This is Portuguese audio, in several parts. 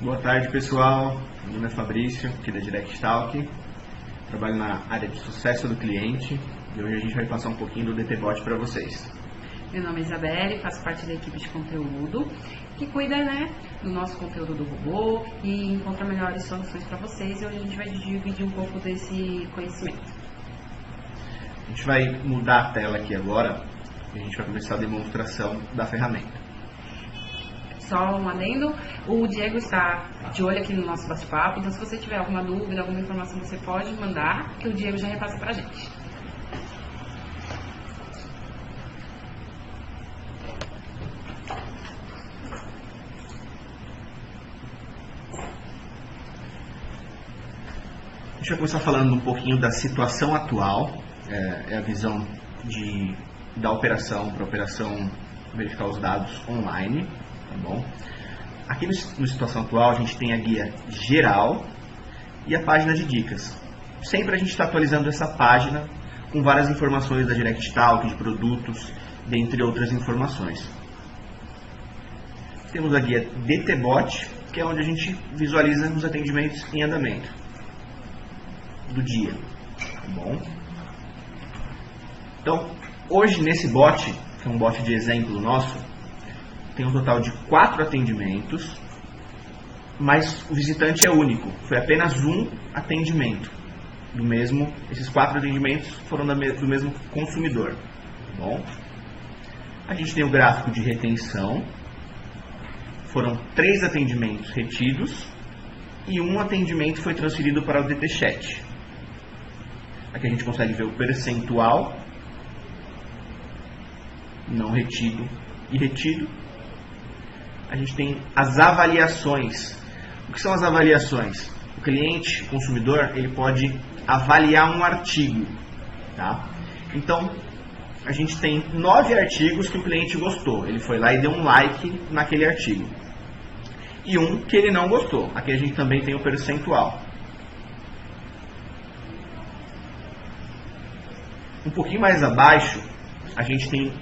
Boa tarde, pessoal. Meu nome é Fabrício, aqui da DirectTalk. Trabalho na área de sucesso do cliente e hoje a gente vai passar um pouquinho do DTBot para vocês. Meu nome é Isabelle, faço parte da equipe de conteúdo que cuida do nosso conteúdo do robô e encontra melhores soluções para vocês. E hoje a gente vai dividir um pouco desse conhecimento. A gente vai mudar a tela aqui agora e a gente vai começar a demonstração da ferramenta. Só um adendo, o Diego está de olho aqui no nosso bate-papo, então se você tiver alguma dúvida, alguma informação, você pode mandar, que o Diego já repassa para a gente. A gente vai começar falando um pouquinho da situação atual, é a visão da operação, para a operação verificar os dados online. Tá bom? Aqui no situação atual a gente tem a guia geral e a página de dicas. Sempre a gente está atualizando essa página com várias informações da DirectTalk, de produtos, dentre outras informações. Temos a guia DTBot, que é onde a gente visualiza os atendimentos em andamento do dia. Tá bom? Então, hoje nesse bot, que é um bot de exemplo nosso, tem um total de 4 atendimentos, mas o visitante é único. Foi apenas um atendimento. Esses 4 atendimentos foram do mesmo consumidor. Tá bom? A gente tem o gráfico de retenção. Foram 3 atendimentos retidos e um atendimento foi transferido para o DT Chat. Aqui a gente consegue ver o percentual não retido e retido. A gente tem as avaliações. O que são as avaliações? O cliente, o consumidor, ele pode avaliar um artigo. Tá? Então, a gente tem 9 artigos que o cliente gostou. Ele foi lá e deu um like naquele artigo. E um que ele não gostou. Aqui a gente também tem o percentual. Um pouquinho mais abaixo, a gente tem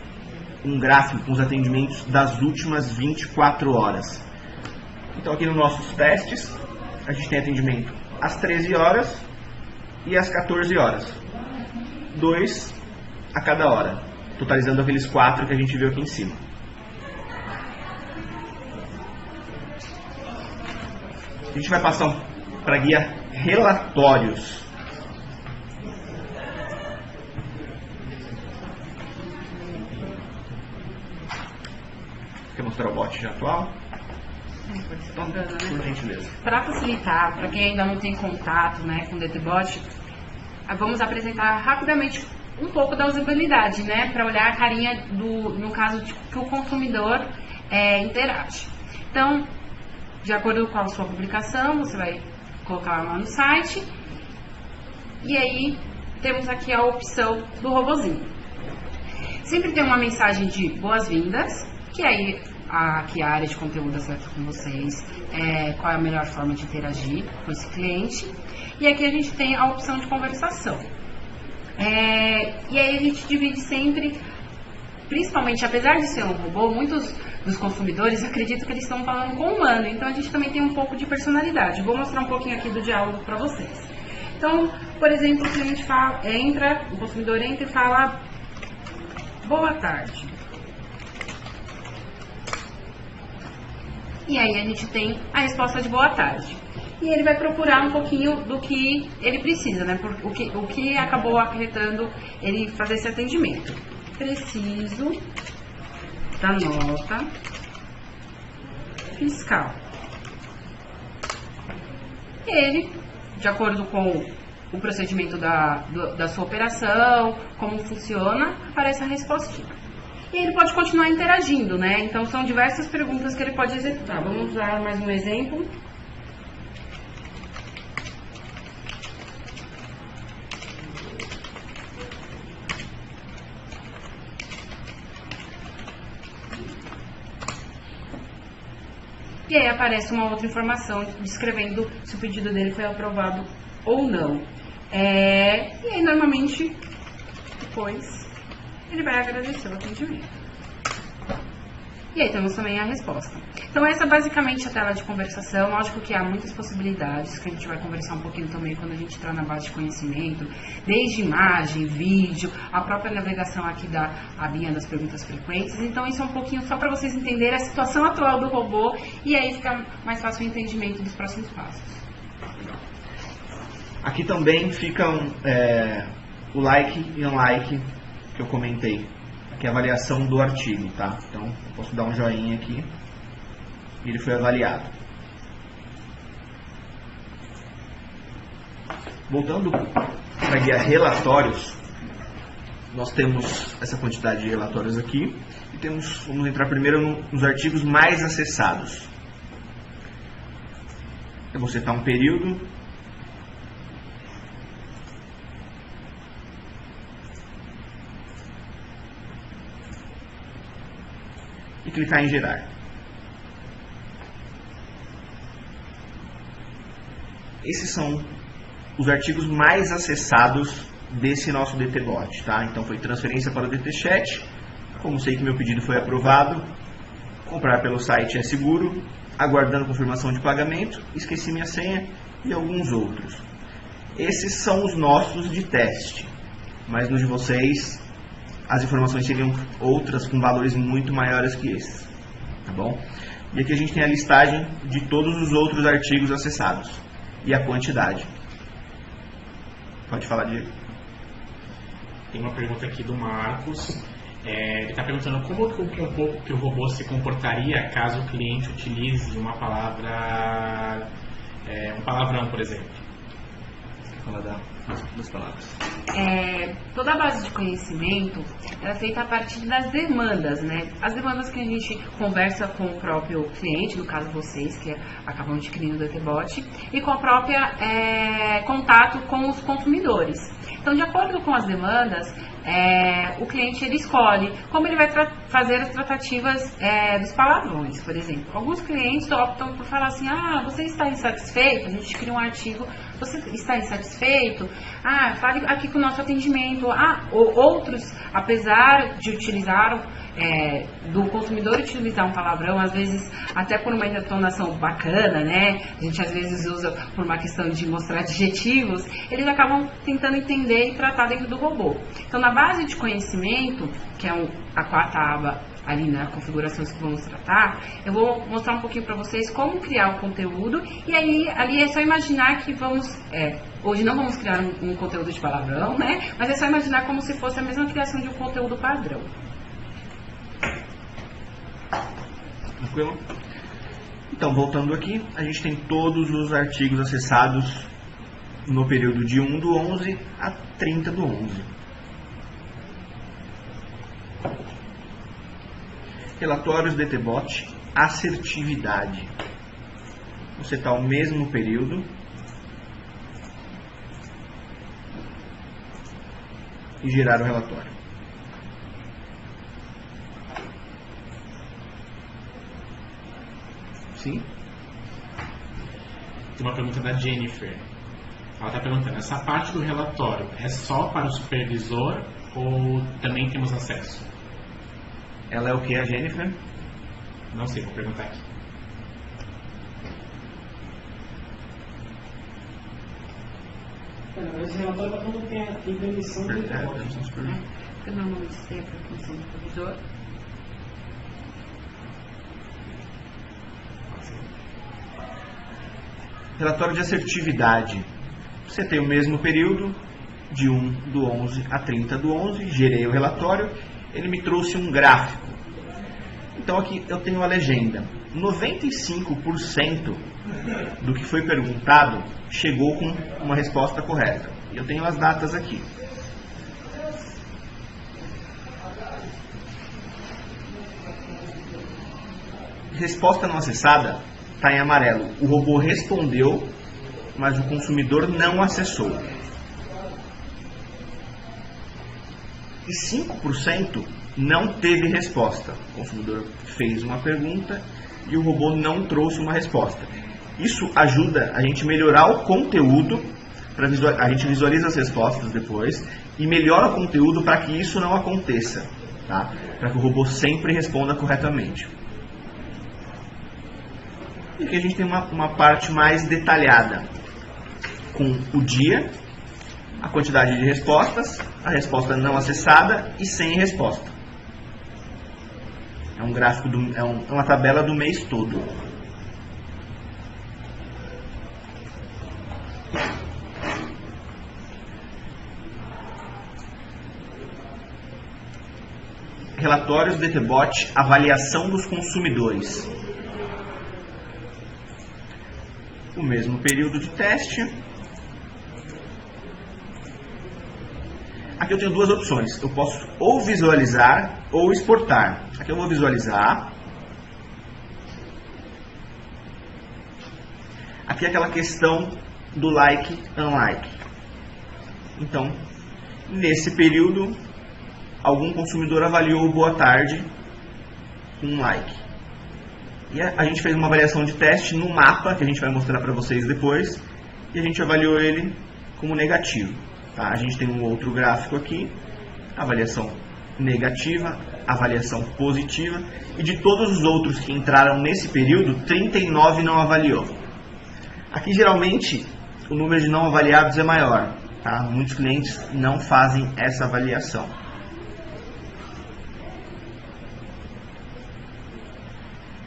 um gráfico com os atendimentos das últimas 24 horas. Então aqui nos nossos testes, a gente tem atendimento às 13 horas e às 14 horas. 2 a cada hora, totalizando aqueles 4 que a gente viu aqui em cima. A gente vai passar para a guia relatórios. Quer mostrar o bot já atual? Por gentileza. Para facilitar, para quem ainda não tem contato com o DTBot, vamos apresentar rapidamente um pouco da usabilidade, para olhar a carinha no caso que o consumidor interage. Então, de acordo com a sua publicação, você vai colocar lá no site e aí temos aqui a opção do robozinho. Sempre tem uma mensagem de boas-vindas, que aí aqui a área de conteúdo acerta com vocês, qual é a melhor forma de interagir com esse cliente. E aqui a gente tem a opção de conversação. E aí a gente divide sempre, principalmente, apesar de ser um robô, muitos dos consumidores acreditam que eles estão falando com um humano, então a gente também tem um pouco de personalidade. Vou mostrar um pouquinho aqui do diálogo para vocês. Então, por exemplo, o cliente o consumidor entra e fala: boa tarde. E aí a gente tem a resposta de boa tarde. E ele vai procurar um pouquinho do que ele precisa, o que acabou acarretando ele fazer esse atendimento. Preciso da nota fiscal. E ele, de acordo com o procedimento da sua operação, como funciona, aparece a respostinha. E ele pode continuar interagindo, Então, são diversas perguntas que ele pode executar. Vamos usar mais um exemplo. E aí aparece uma outra informação descrevendo se o pedido dele foi aprovado ou não. E aí, normalmente, depois, ele vai agradecer o atendimento. E aí temos também a resposta. Então essa é basicamente a tela de conversação. Lógico que há muitas possibilidades, que a gente vai conversar um pouquinho também quando a gente entrar na base de conhecimento, desde imagem, vídeo, a própria navegação aqui da abinha das perguntas frequentes. Então isso é um pouquinho só para vocês entenderem a situação atual do robô e aí fica mais fácil o entendimento dos próximos passos. Aqui também ficam o like e unlike que eu comentei. Aqui é a avaliação do artigo, tá? Então, eu posso dar um joinha aqui e ele foi avaliado. Voltando para a guia relatórios, nós temos essa quantidade de relatórios aqui e vamos entrar primeiro nos artigos mais acessados. Eu vou setar um período. E clicar em gerar. Esses são os artigos mais acessados desse nosso DTBot, tá? Então foi transferência para o DTChat, como sei que meu pedido foi aprovado, comprar pelo site é seguro, aguardando confirmação de pagamento, esqueci minha senha e alguns outros. Esses são os nossos de teste, mas nos de vocês as informações seriam outras com valores muito maiores que esses, tá bom? E aqui a gente tem a listagem de todos os outros artigos acessados e a quantidade. Pode falar, Diego. Tem uma pergunta aqui do Marcos. Ele está perguntando como que o robô se comportaria caso o cliente utilize uma palavra, um palavrão, por exemplo. Fala das palavras. Toda a base de conhecimento é feita a partir das demandas, né? As demandas que a gente conversa com o próprio cliente, no caso vocês, que acabam adquirindo o DTBot, e com a própria contato com os consumidores. Então, de acordo com as demandas, o cliente ele escolhe como ele vai fazer as tratativas dos palavrões, por exemplo. Alguns clientes optam por falar assim: você está insatisfeito? A gente cria um artigo: você está insatisfeito? Fale aqui com o nosso atendimento. Outros, apesar de utilizar do consumidor utilizar um palavrão, às vezes até por uma entonação bacana, né? A gente às vezes usa por uma questão de mostrar adjetivos, eles acabam tentando entender e tratar dentro do robô. Então, na base de conhecimento, que é a quarta aba ali na configurações que vamos tratar, eu vou mostrar um pouquinho para vocês como criar o conteúdo, e aí ali é só imaginar que hoje não vamos criar um conteúdo de palavrão, né? Mas é só imaginar como se fosse a mesma criação de um conteúdo padrão. Tranquilo? Então, voltando aqui, a gente tem todos os artigos acessados no período de 1/11 a 30/11. Relatórios DTBot, assertividade. Vou setar o mesmo período e gerar o relatório. Sim? Tem uma pergunta da Jennifer. Ela está perguntando: essa parte do relatório é só para o supervisor ou também temos acesso? Ela é o que, a Jennifer? Não sei, vou perguntar aqui. Esse relatório está quando tem permissão do DTBot. Porque normalmente tem a permissão do supervisor. Relatório de assertividade. Você tem o mesmo período, de 1/11 a 30/11, gerei o relatório, ele me trouxe um gráfico. Então aqui eu tenho a legenda. 95% do que foi perguntado chegou com uma resposta correta. E eu tenho as datas aqui. Resposta não acessada está em amarelo. O robô respondeu, mas o consumidor não acessou. E 5% não teve resposta. O consumidor fez uma pergunta e o robô não trouxe uma resposta. Isso ajuda a gente melhorar o conteúdo, a gente visualiza as respostas depois e melhora o conteúdo para que isso não aconteça, tá? Para que o robô sempre responda corretamente. E aqui a gente tem uma parte mais detalhada, com o dia, a quantidade de respostas, a resposta não acessada e sem resposta. É um gráfico, é uma tabela do mês todo. Relatórios DTBot, avaliação dos consumidores. O mesmo período de teste. Aqui eu tenho duas opções. Eu posso ou visualizar ou exportar. Aqui eu vou visualizar. Aqui é aquela questão do like, unlike. Então, nesse período, algum consumidor avaliou boa tarde com um like. E a gente fez uma avaliação de teste no mapa, que a gente vai mostrar para vocês depois, e a gente avaliou ele como negativo. Tá? A gente tem um outro gráfico aqui, avaliação negativa, avaliação positiva, e de todos os outros que entraram nesse período, 39 não avaliou. Aqui geralmente o número de não avaliados é maior, tá? Muitos clientes não fazem essa avaliação.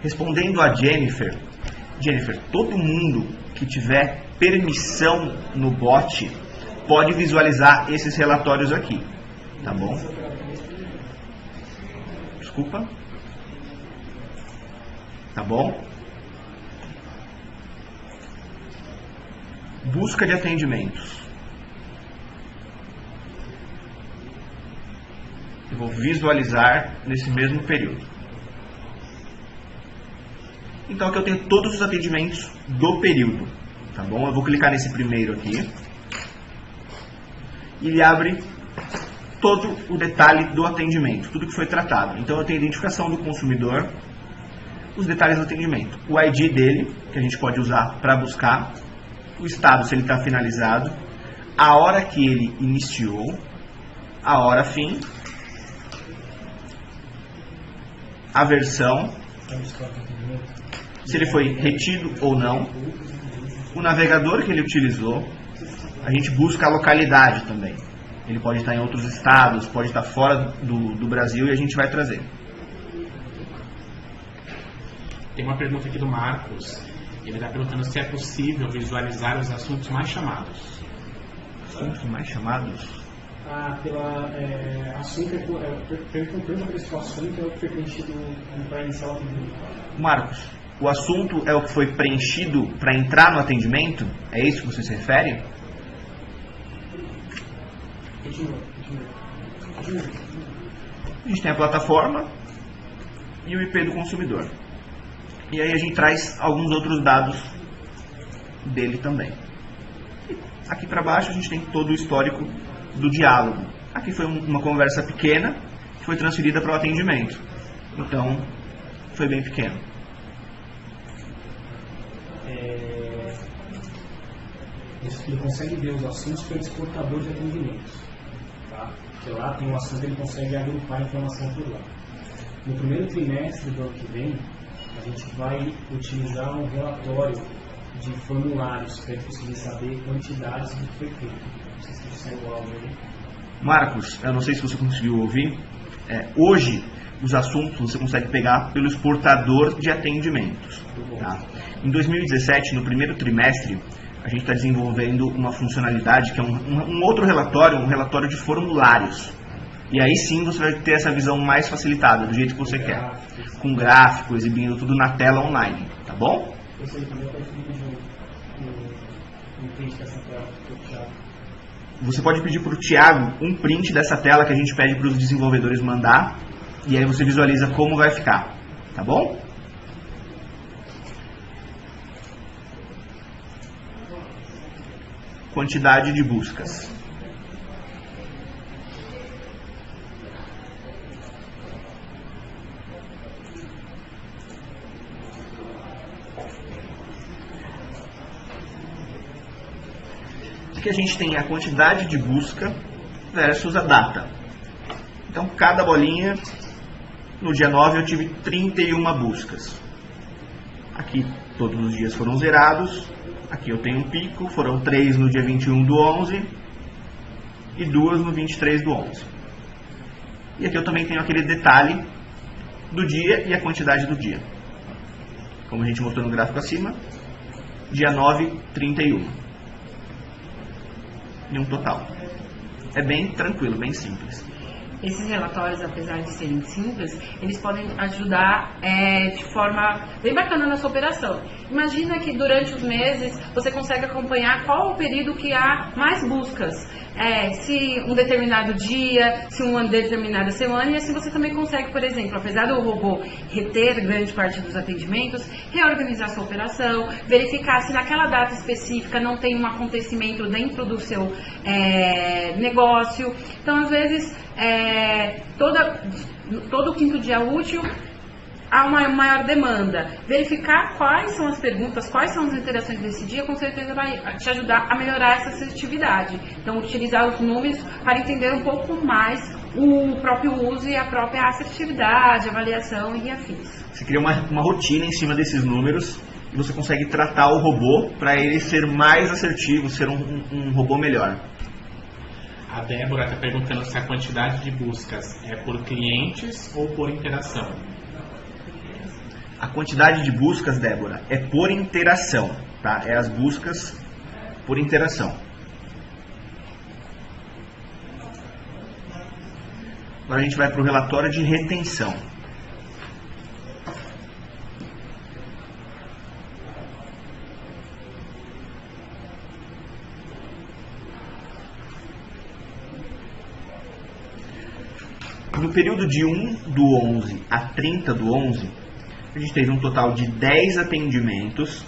Respondendo a Jennifer, todo mundo que tiver permissão no bot pode visualizar esses relatórios aqui, tá bom? Desculpa. Tá bom? Busca de atendimentos. Eu vou visualizar nesse mesmo período. Então aqui eu tenho todos os atendimentos do período, tá bom? Eu vou clicar nesse primeiro aqui. E ele abre todo o detalhe do atendimento, tudo que foi tratado. Então eu tenho a identificação do consumidor, os detalhes do atendimento, o ID dele, que a gente pode usar para buscar, o estado, se ele está finalizado, a hora que ele iniciou, a hora fim, a versão, se ele foi retido ou não, o navegador que ele utilizou. A gente busca a localidade também. Ele pode estar em outros estados, pode estar fora do Brasil, e a gente vai trazer. Tem uma pergunta aqui do Marcos. Ele está perguntando se é possível visualizar os assuntos mais chamados. Assuntos mais chamados? Assunto pergunta para esse assunto é o que foi preenchido para iniciar o atendimento. Marcos, o assunto é o que foi preenchido para entrar no atendimento? É isso que você se refere? A gente tem a plataforma e o IP do consumidor. E aí a gente traz alguns outros dados dele também. E aqui para baixo a gente tem todo o histórico do diálogo. Aqui foi uma conversa pequena que foi transferida para o atendimento. Então, foi bem pequeno. Ele consegue ver os assuntos pelo exportador de atendimentos. Tá? Porque lá tem um assunto, ele consegue agrupar a informação por lá. No primeiro trimestre do ano que vem, a gente vai utilizar um relatório de formulários para conseguir saber quantidades do que foi feito. Não sei se você saiu o áudio aí. Marcos, eu não sei se você conseguiu ouvir. Hoje, os assuntos você consegue pegar pelo exportador de atendimentos. Tá? Em 2017, no primeiro trimestre, a gente está desenvolvendo uma funcionalidade que é um outro relatório, um relatório de formulários. E aí sim você vai ter essa visão mais facilitada, do jeito que você quer. Com gráfico, exibindo tudo na tela online. Tá bom? Eu sei também que eu pedir um print dessa tela para o Thiago. Você pode pedir para o Thiago um print dessa tela que a gente pede para os desenvolvedores mandar. E aí você visualiza como vai ficar. Tá bom? Quantidade de buscas. Aqui a gente tem a quantidade de busca versus a data. Então, cada bolinha, no dia 9 eu tive 31 buscas. Aqui Todos os dias foram zerados. Aqui eu tenho um pico, foram 3 no dia 21/11 e 2 no 23/11. E aqui eu também tenho aquele detalhe do dia e a quantidade do dia. Como a gente mostrou no gráfico acima, dia 9, 31. E um total. É bem tranquilo, bem simples. Esses relatórios, apesar de serem simples, eles podem ajudar de forma bem bacana na sua operação. Imagina que durante os meses você consegue acompanhar qual o período que há mais buscas. Se um determinado dia, se uma determinada semana, e assim você também consegue, por exemplo, apesar do robô reter grande parte dos atendimentos, reorganizar sua operação, verificar se naquela data específica não tem um acontecimento dentro do seu negócio. Então, às vezes, todo quinto dia útil há uma maior demanda. Verificar quais são as perguntas, quais são as interações desse dia, com certeza vai te ajudar a melhorar essa assertividade. Então, utilizar os números para entender um pouco mais o próprio uso e a própria assertividade, avaliação e afins. Você cria uma rotina em cima desses números e você consegue tratar o robô para ele ser mais assertivo, ser um robô melhor. A Débora está perguntando se a quantidade de buscas é por clientes ou por interação. A quantidade de buscas, Débora, é por interação, tá? É as buscas por interação. Agora a gente vai para o relatório de retenção. No período de 1/11 a 30/11, a gente teve um total de 10 atendimentos.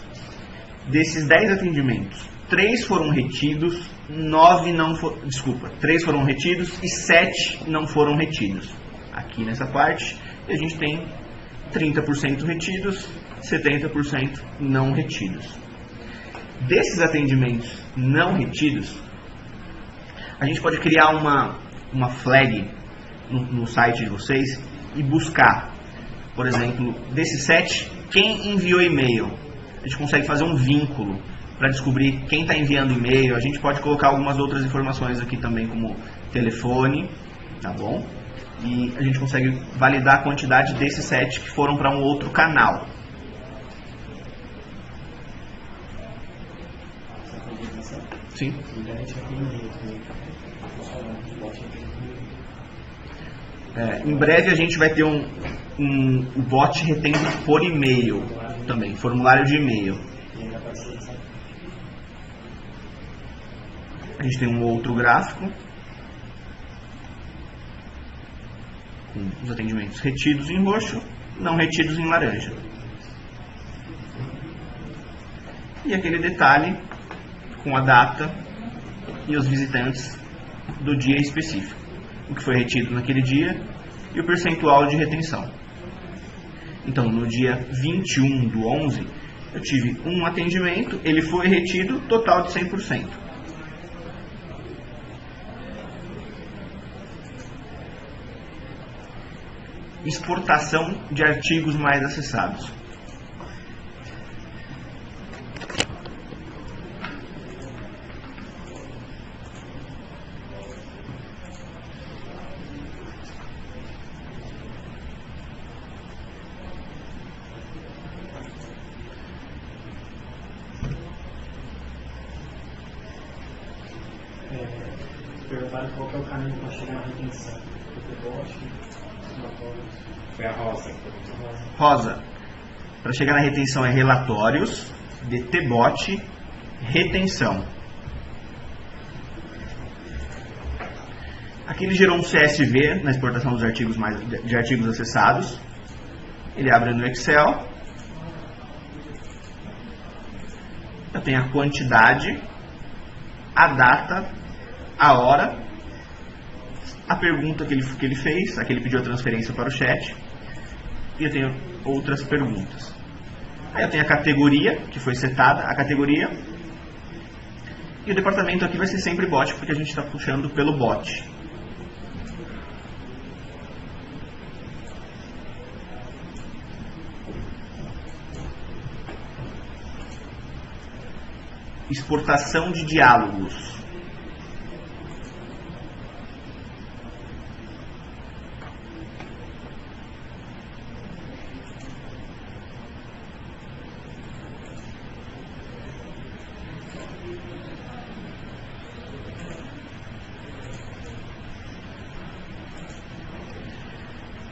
Desses 10 atendimentos, 3 foram retidos, 3 foram retidos e 7 não foram retidos. Aqui nessa parte, a gente tem 30% retidos, 70% não retidos. Desses atendimentos não retidos, a gente pode criar uma flag no site de vocês e buscar, por exemplo, desses 7, quem enviou e-mail. A gente consegue fazer um vínculo para descobrir quem está enviando e-mail. A gente pode colocar algumas outras informações aqui também, como telefone, tá bom? E a gente consegue validar a quantidade desses 7 que foram para um outro canal. Sim. Em breve a gente vai ter o bot retendo por e-mail também, formulário de e-mail. A gente tem um outro gráfico com os atendimentos retidos em roxo, não retidos em laranja. E aquele detalhe com a data e os visitantes do dia específico, o que foi retido naquele dia e o percentual de retenção. Então, no dia 21/11, eu tive um atendimento, ele foi retido, total de 100%. Exportação de artigos mais acessados. Perguntaram qual que é o caminho para chegar na retenção. Foi a Rosa. Rosa, para chegar na retenção é relatórios, DTBot, retenção. Aqui ele gerou um CSV na exportação dos artigos de artigos acessados. Ele abre no Excel. Eu tenho a quantidade, a data, a hora, a pergunta que ele fez, a que ele pediu a transferência para o chat, e eu tenho outras perguntas. Aí eu tenho a categoria, que foi setada, a categoria, e o departamento aqui vai ser sempre bot, porque a gente está puxando pelo bot. exportação de diálogos.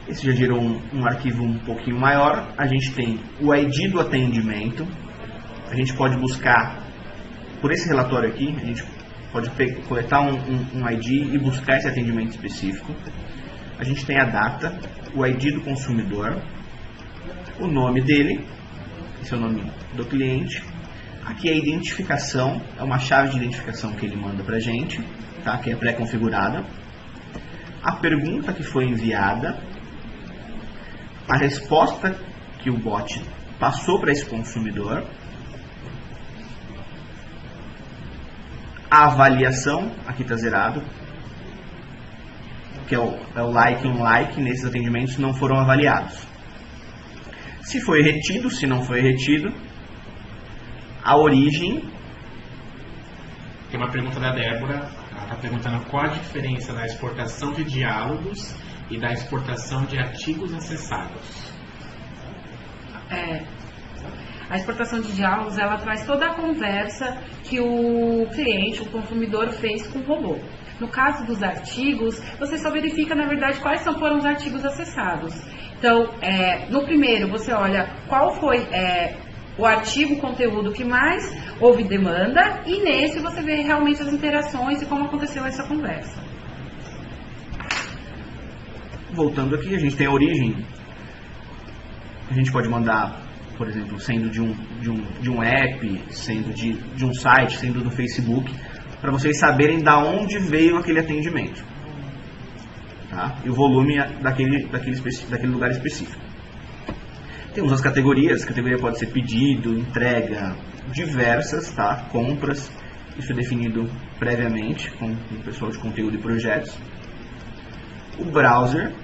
Esse já gerou um arquivo um pouquinho maior. A gente tem o ID do atendimento. A gente pode buscar, por esse relatório aqui, a gente pode coletar um ID e buscar esse atendimento específico. A gente tem a data, o ID do consumidor, o nome dele, esse é o nome do cliente. Aqui é a identificação, é uma chave de identificação que ele manda para a gente, tá? Que é pré-configurada. A pergunta que foi enviada, a resposta que o bot passou para esse consumidor, a avaliação, aqui está zerado, que é o like e um like, nesses atendimentos não foram avaliados. Se foi retido, se não foi retido, a origem. Tem uma pergunta da Débora, ela está perguntando qual a diferença da exportação de diálogos e da exportação de artigos acessados. A exportação de diálogos, ela traz toda a conversa que o cliente, o consumidor fez com o robô. No caso dos artigos, você só verifica, na verdade, quais foram os artigos acessados. Então, no primeiro, você olha qual foi o artigo, o conteúdo que mais houve demanda, e nesse você vê realmente as interações e como aconteceu essa conversa. Voltando aqui, a gente tem a origem. A gente pode mandar, por exemplo, sendo de um app, sendo de um site, sendo do Facebook, para vocês saberem da onde veio aquele atendimento, tá? E o volume daquele lugar específico. Temos as categorias. A categoria pode ser pedido, entrega, diversas, tá? Compras. Isso é definido previamente com o pessoal de conteúdo e projetos. O browser.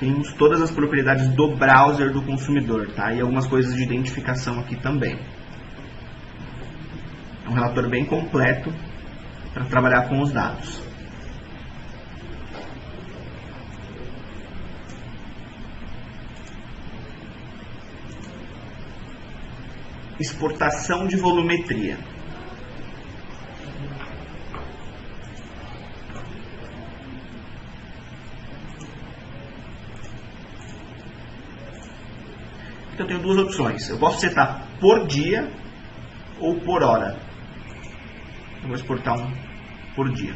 Temos todas as propriedades do browser do consumidor, tá? E algumas coisas de identificação aqui também. É um relatório bem completo para trabalhar com os dados. Exportação de volumetria. Então eu tenho duas opções. Eu posso setar por dia ou por hora. Eu vou exportar um por dia.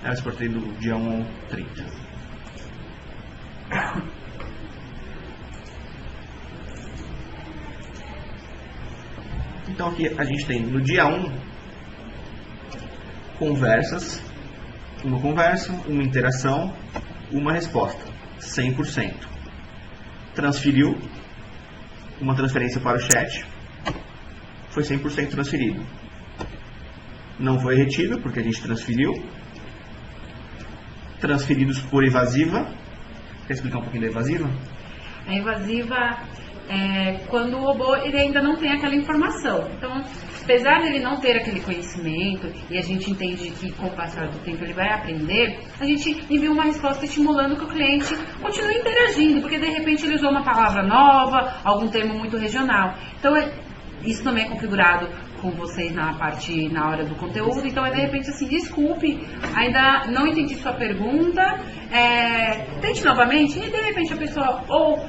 Eu exportei do dia 1 ao 30. Então aqui a gente tem no dia 1 conversas, uma conversa, uma interação, uma resposta, 100%. Transferiu, uma transferência para o chat, foi 100% transferido. Não foi retido, porque a gente transferiu. Transferidos por evasiva. Quer explicar um pouquinho da evasiva? A evasiva é quando o robô ele ainda não tem aquela informação. Então, apesar de ele não ter aquele conhecimento, e a gente entende que com o passar do tempo ele vai aprender, a gente envia uma resposta estimulando que o cliente continue interagindo, porque de repente ele usou uma palavra nova, algum termo muito regional. Então, isso também é configurado com vocês na hora do conteúdo. Então, de repente, assim, desculpe, ainda não entendi sua pergunta, tente novamente, e de repente a pessoa ou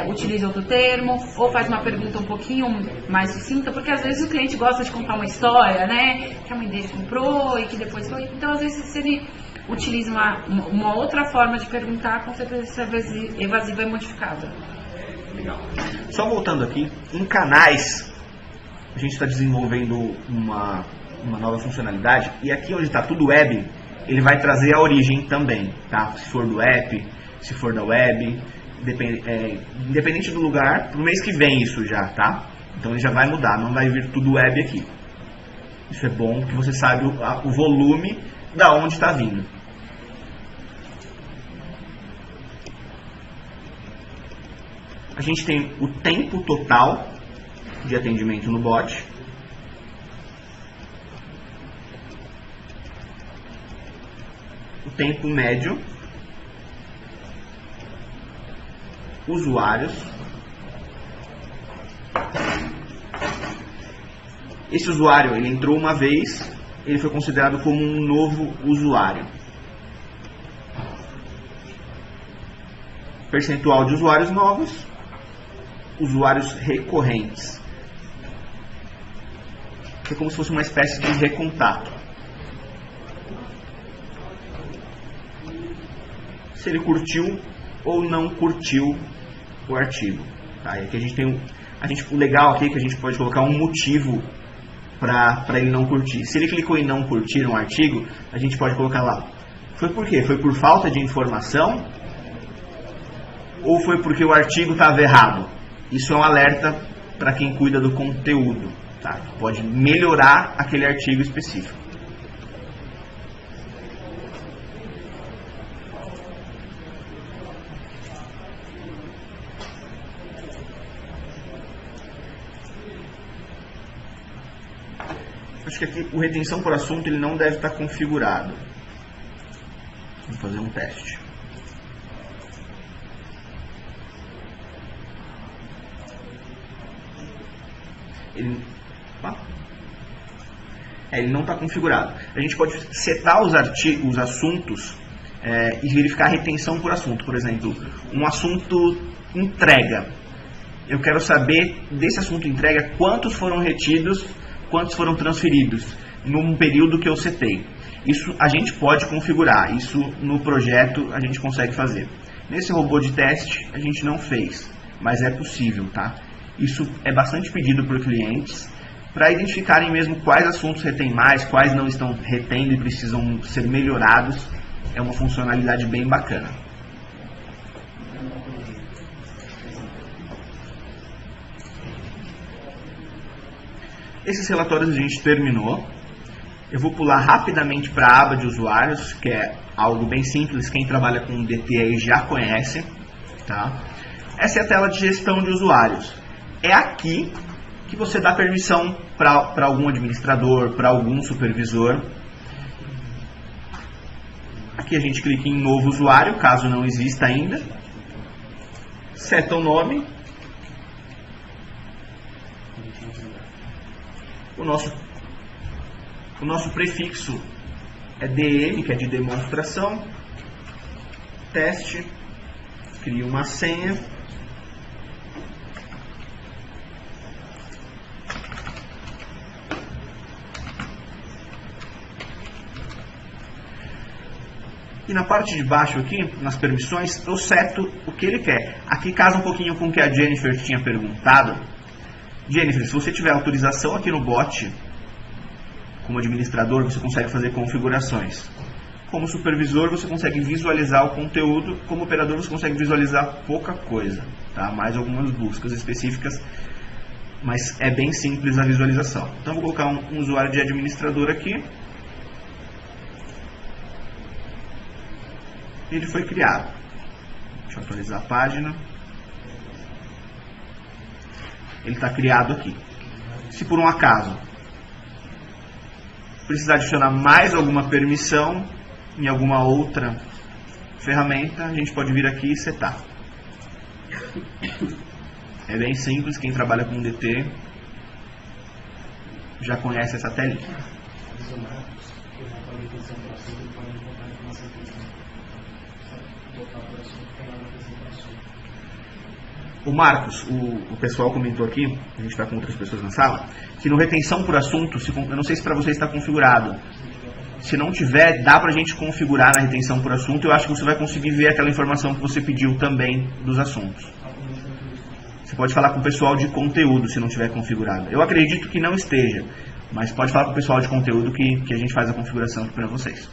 utiliza outro termo, ou faz uma pergunta um pouquinho mais sucinta, porque às vezes o cliente gosta de contar uma história, né, que a mãe dele comprou e que depois foi. Então, às vezes, se ele utiliza uma outra forma de perguntar, com certeza essa evasiva é modificada. Legal. Só voltando aqui, em canais, a gente está desenvolvendo uma nova funcionalidade, e aqui onde está tudo web, ele vai trazer a origem também, tá? Se for do app, se for da web, independente do lugar, pro mês que vem isso já, tá? Então ele já vai mudar, não vai vir tudo web aqui. Isso é bom, que você sabe o volume da onde está vindo. A gente tem o tempo total de atendimento no bot. O tempo médio. Usuários. Esse usuário, ele entrou uma vez, ele foi considerado como um novo usuário. Percentual de usuários novos, usuários recorrentes. É como se fosse uma espécie de recontato. Se ele curtiu ou não curtiu o artigo. Tá? E aqui a gente tem o legal aqui é que a gente pode colocar um motivo para ele não curtir. Se ele clicou em não curtir um artigo, a gente pode colocar lá. Foi por quê? Foi por falta de informação? Ou foi porque o artigo estava errado? Isso é um alerta para quem cuida do conteúdo. Tá? Pode melhorar aquele artigo específico. Acho que aqui o retenção por assunto ele não deve estar configurado. Vamos fazer um teste. Ele não está configurado. A gente pode setar os assuntos e verificar a retenção por assunto. Por exemplo, um assunto entrega. Eu quero saber desse assunto entrega quantos foram retidos, quantos foram transferidos num período que eu setei. Isso a gente pode configurar, isso no projeto a gente consegue fazer. Nesse robô de teste a gente não fez, mas é possível, tá? Isso é bastante pedido por clientes para identificarem mesmo quais assuntos retêm mais, quais não estão retendo e precisam ser melhorados. É uma funcionalidade bem bacana. Esses relatórios a gente terminou. Eu vou pular rapidamente para a aba de usuários, que é algo bem simples, quem trabalha com DT aí já conhece. Tá? Essa é a tela de gestão de usuários. É aqui que você dá permissão para algum administrador, para algum supervisor. Aqui a gente clica em novo usuário, caso não exista ainda. Seta o nome. O nosso prefixo é DM, que é de demonstração. Teste. Cria uma senha. E na parte de baixo aqui, nas permissões, eu seto o que ele quer. Aqui casa um pouquinho com o que a Jennifer tinha perguntado. Jennifer, se você tiver autorização aqui no bot, como administrador, você consegue fazer configurações. Como supervisor, você consegue visualizar o conteúdo. Como operador, você consegue visualizar pouca coisa. Tá? Mais algumas buscas específicas, mas é bem simples a visualização. Então, vou colocar um usuário de administrador aqui. Ele foi criado. Deixa eu atualizar a página. Ele está criado aqui. Se por um acaso precisar adicionar mais alguma permissão em alguma outra ferramenta, a gente pode vir aqui e setar. É bem simples, quem trabalha com DT já conhece essa telinha. O Marcos, o pessoal comentou aqui, a gente está com outras pessoas na sala, que no retenção por assunto, eu não sei se para você está configurado. Se não tiver, dá para a gente configurar na retenção por assunto. Eu acho que você vai conseguir ver aquela informação que você pediu também dos assuntos. Você pode falar com o pessoal de conteúdo se não tiver configurado. Eu acredito que não esteja, mas pode falar com o pessoal de conteúdo que a gente faz a configuração aqui para vocês.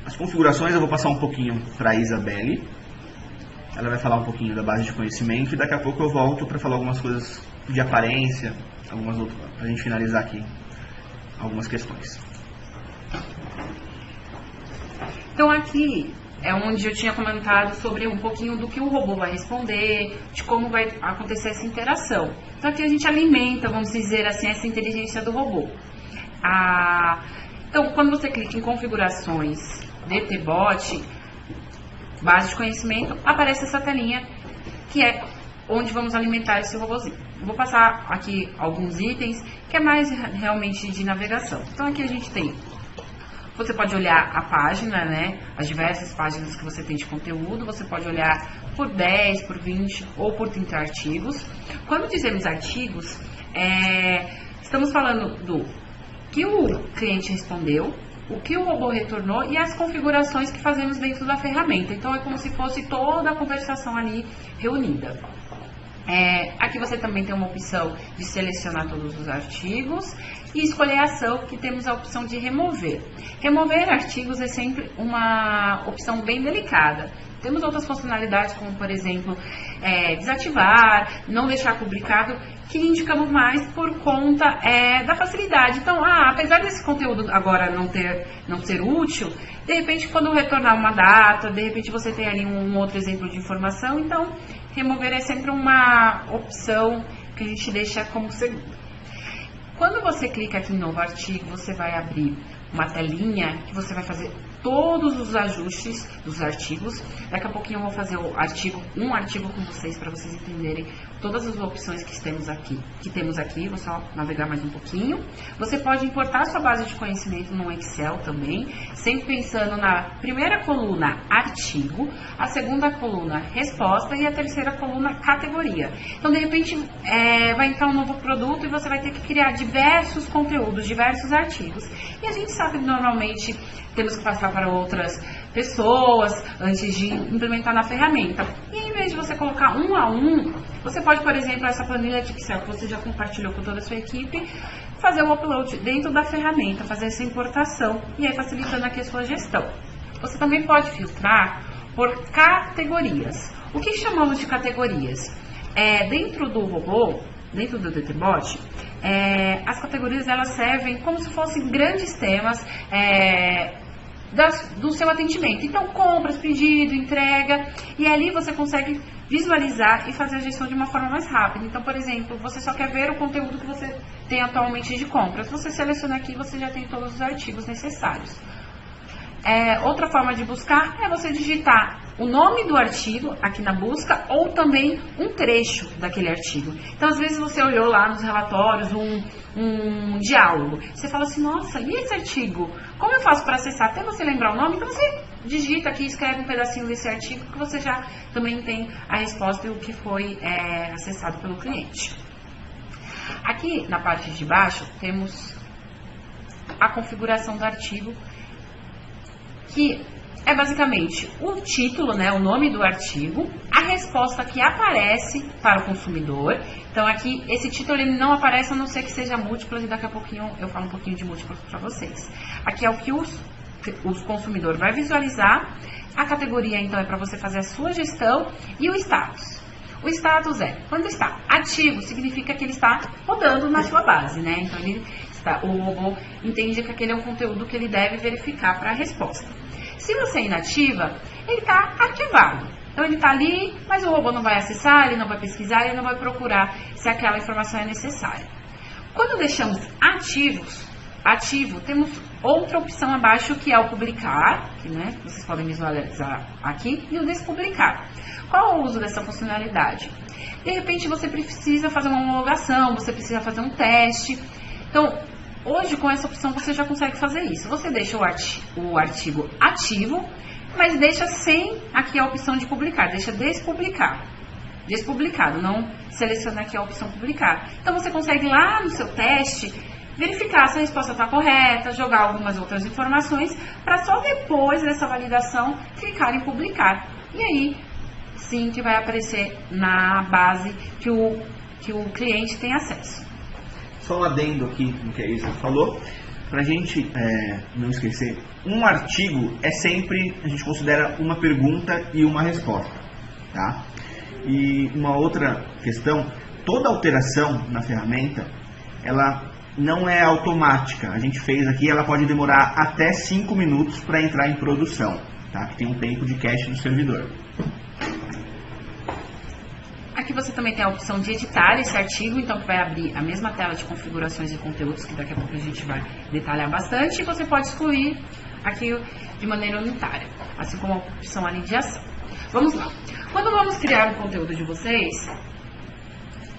As configurações eu vou passar um pouquinho para a Isabelle. Ela vai falar um pouquinho da base de conhecimento e daqui a pouco eu volto para falar algumas coisas de aparência, algumas outras, para a gente finalizar aqui algumas questões. Então aqui é onde eu tinha comentado sobre um pouquinho do que o robô vai responder, de como vai acontecer essa interação. Então aqui a gente alimenta, vamos dizer assim, essa inteligência do robô. Então, quando você clica em configurações DTBot, base de conhecimento, aparece essa telinha que é onde vamos alimentar esse robôzinho. Vou passar aqui alguns itens que é mais realmente de navegação. Então aqui a gente tem, você pode olhar a página, né, as diversas páginas que você tem de conteúdo, você pode olhar por 10, por 20 ou por 30 artigos. Quando dizemos artigos, estamos falando do que o cliente respondeu, o que o robô retornou e as configurações que fazemos dentro da ferramenta. Então é como se fosse toda a conversação ali reunida. Aqui você também tem uma opção de selecionar todos os artigos e escolher a ação, que temos a opção de remover. Remover artigos é sempre uma opção bem delicada. Temos outras funcionalidades, como por exemplo, desativar, não deixar publicado, que indicamos mais por conta da facilidade. Então, apesar desse conteúdo agora não ser útil, de repente quando retornar uma data, de repente você tem ali um outro exemplo de informação, então remover é sempre uma opção que a gente deixa como segura. Quando você clica aqui em novo artigo, você vai abrir uma telinha que você vai fazer todos os ajustes dos artigos. Daqui a pouquinho eu vou fazer um artigo com vocês para vocês entenderem todas as opções que temos aqui. Vou só navegar mais um pouquinho. Você pode importar sua base de conhecimento no Excel também, sempre pensando na primeira coluna artigo, a segunda coluna resposta e a terceira coluna categoria. Então, de repente, vai entrar um novo produto e você vai ter que criar diversos conteúdos, diversos artigos. E a gente sabe que normalmente temos que passar para outras pessoas antes de implementar na ferramenta. E em vez de você colocar um a um, você pode, por exemplo, essa planilha de Excel que você já compartilhou com toda a sua equipe, fazer o upload dentro da ferramenta, fazer essa importação e aí facilitando aqui a sua gestão. Você também pode filtrar por categorias. O que chamamos de categorias? Dentro do robô, dentro do DTBot, as categorias elas servem como se fossem grandes temas do seu atendimento. Então, compras, pedido, entrega, e ali você consegue visualizar e fazer a gestão de uma forma mais rápida. Então, por exemplo, você só quer ver o conteúdo que você tem atualmente de compras. Você seleciona aqui e você já tem todos os artigos necessários. Outra forma de buscar é você digitar o nome do artigo aqui na busca ou também um trecho daquele artigo. Então, às vezes você olhou lá nos relatórios um diálogo. Você fala assim, nossa, e esse artigo? Como eu faço para acessar? Até você lembrar o nome, então você digita aqui, escreve um pedacinho desse artigo que você já também tem a resposta e o que foi acessado pelo cliente. Aqui na parte de baixo temos a configuração do artigo, que é basicamente o título, né, o nome do artigo, a resposta que aparece para o consumidor. Então aqui esse título ele não aparece a não ser que seja múltiplo, e daqui a pouquinho eu falo um pouquinho de múltiplos para vocês. Aqui é o que o consumidor vai visualizar. A categoria então é para você fazer a sua gestão e o status. O status quando está ativo, significa que ele está rodando na sua base, né? Então o robô entende que aquele é um conteúdo que ele deve verificar para a resposta. Se você é inativa, ele está arquivado. Então ele está ali, mas o robô não vai acessar, ele não vai pesquisar, ele não vai procurar se aquela informação é necessária. Quando deixamos ativo, temos outra opção abaixo que é o publicar, que, né, vocês podem visualizar aqui, e o despublicar. Qual é o uso dessa funcionalidade? De repente você precisa fazer uma homologação, você precisa fazer um teste. Então, hoje com essa opção você já consegue fazer isso. Você deixa o artigo ativo, mas deixa sem aqui a opção de publicar, deixa despublicado, não seleciona aqui a opção publicar. Então você consegue lá no seu teste verificar se a resposta está correta, jogar algumas outras informações, para só depois dessa validação clicar em publicar. E aí sim que vai aparecer na base que o cliente tem acesso. Só um adendo aqui no que a Isa falou, para a gente não esquecer, um artigo é sempre, a gente considera uma pergunta e uma resposta, tá? E uma outra questão, toda alteração na ferramenta, ela não é automática. A gente fez aqui, ela pode demorar até 5 minutos para entrar em produção, tá? Que tem um tempo de cache do servidor. Aqui você também tem a opção de editar esse artigo, então que vai abrir a mesma tela de configurações e conteúdos, que daqui a pouco a gente vai detalhar bastante, e você pode excluir aqui de maneira unitária, assim como a opção ali de ação. Vamos lá. Quando vamos criar o conteúdo de vocês,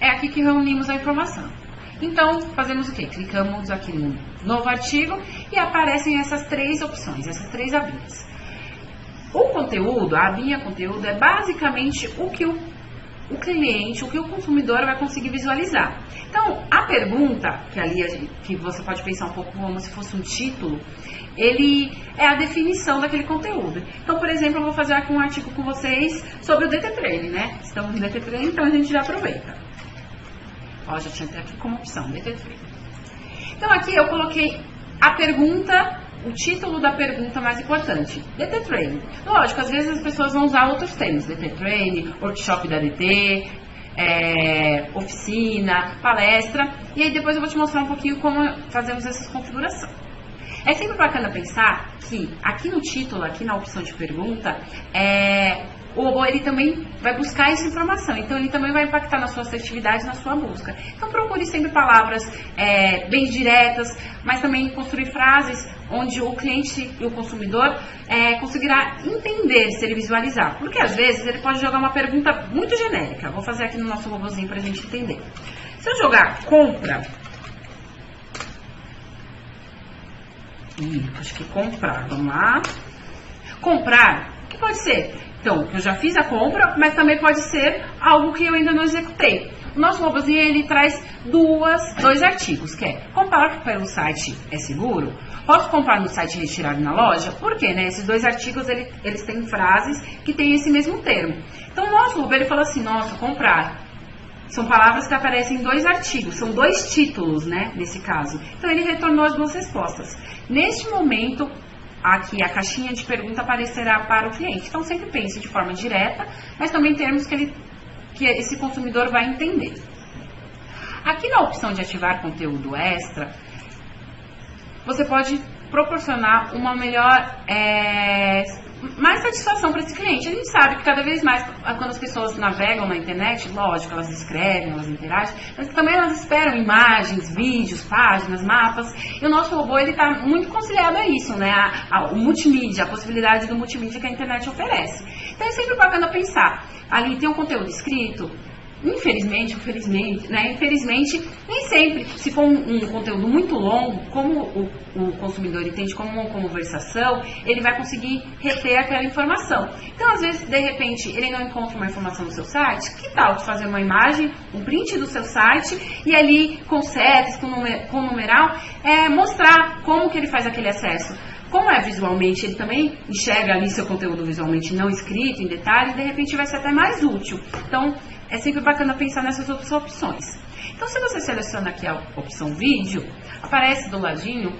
é aqui que reunimos a informação. Então, fazemos o quê? Clicamos aqui no novo artigo e aparecem essas 3 opções, essas 3 abinhas. O conteúdo, a abinha conteúdo, é basicamente o que o cliente, o que o consumidor vai conseguir visualizar. Então, a pergunta, que ali que você pode pensar um pouco como se fosse um título, ele é a definição daquele conteúdo. Então, por exemplo, eu vou fazer aqui um artigo com vocês sobre o DT Training, né? Estamos no DT Training, então a gente já aproveita. Ó, já tinha até aqui como opção, DT Training. Então, aqui eu coloquei a pergunta, o título da pergunta mais importante, DT Training. Lógico, às vezes as pessoas vão usar outros termos, DT Training, workshop da DT, oficina, palestra, e aí depois eu vou te mostrar um pouquinho como fazemos essa configuração. É sempre bacana pensar que aqui no título, aqui na opção de pergunta, o robô ele também vai buscar essa informação, então ele também vai impactar na sua assertividade, na sua busca. Então procure sempre palavras bem diretas, mas também construir frases onde o cliente e o consumidor conseguirá entender se ele visualizar. Porque às vezes ele pode jogar uma pergunta muito genérica. Vou fazer aqui no nosso robôzinho para a gente entender. Se eu jogar compra, acho que comprar, vamos lá. Comprar, o que pode ser? Então, eu já fiz a compra, mas também pode ser algo que eu ainda não executei. O nosso robôzinho, ele traz dois artigos, que é comprar pelo site é seguro? Posso comprar no site e retirar na loja? Por quê, né? Esses 2 artigos, eles têm frases que têm esse mesmo termo. Então, o nosso robô, ele falou assim, nossa, comprar. São palavras que aparecem em 2 artigos, são 2 títulos, né, nesse caso. Então, ele retornou as 2 respostas. Neste momento, aqui a caixinha de pergunta aparecerá para o cliente. Então, sempre pense de forma direta, mas também termos que esse consumidor vai entender. Aqui na opção de ativar conteúdo extra, você pode proporcionar uma melhor, mais satisfação para esse cliente. A gente sabe que cada vez mais, quando as pessoas navegam na internet, lógico, elas escrevem, elas interagem, mas também elas esperam imagens, vídeos, páginas, mapas, e o nosso robô está muito conciliado a isso, né? O multimídia, a possibilidade do multimídia que a internet oferece. Então é sempre bacana pensar, ali tem um conteúdo escrito. Infelizmente, né? Infelizmente, nem sempre, se for um conteúdo muito longo, como o consumidor entende como uma conversação, ele vai conseguir reter aquela informação. Então, às vezes, de repente, ele não encontra uma informação no seu site, que tal fazer uma imagem, um print do seu site, e ali, com setas, com numeral, mostrar como que ele faz aquele acesso. Como é visualmente, ele também enxerga ali seu conteúdo visualmente não escrito, em detalhes, de repente vai ser até mais útil. Então, é sempre bacana pensar nessas outras opções. Então, se você seleciona aqui a opção vídeo, aparece do ladinho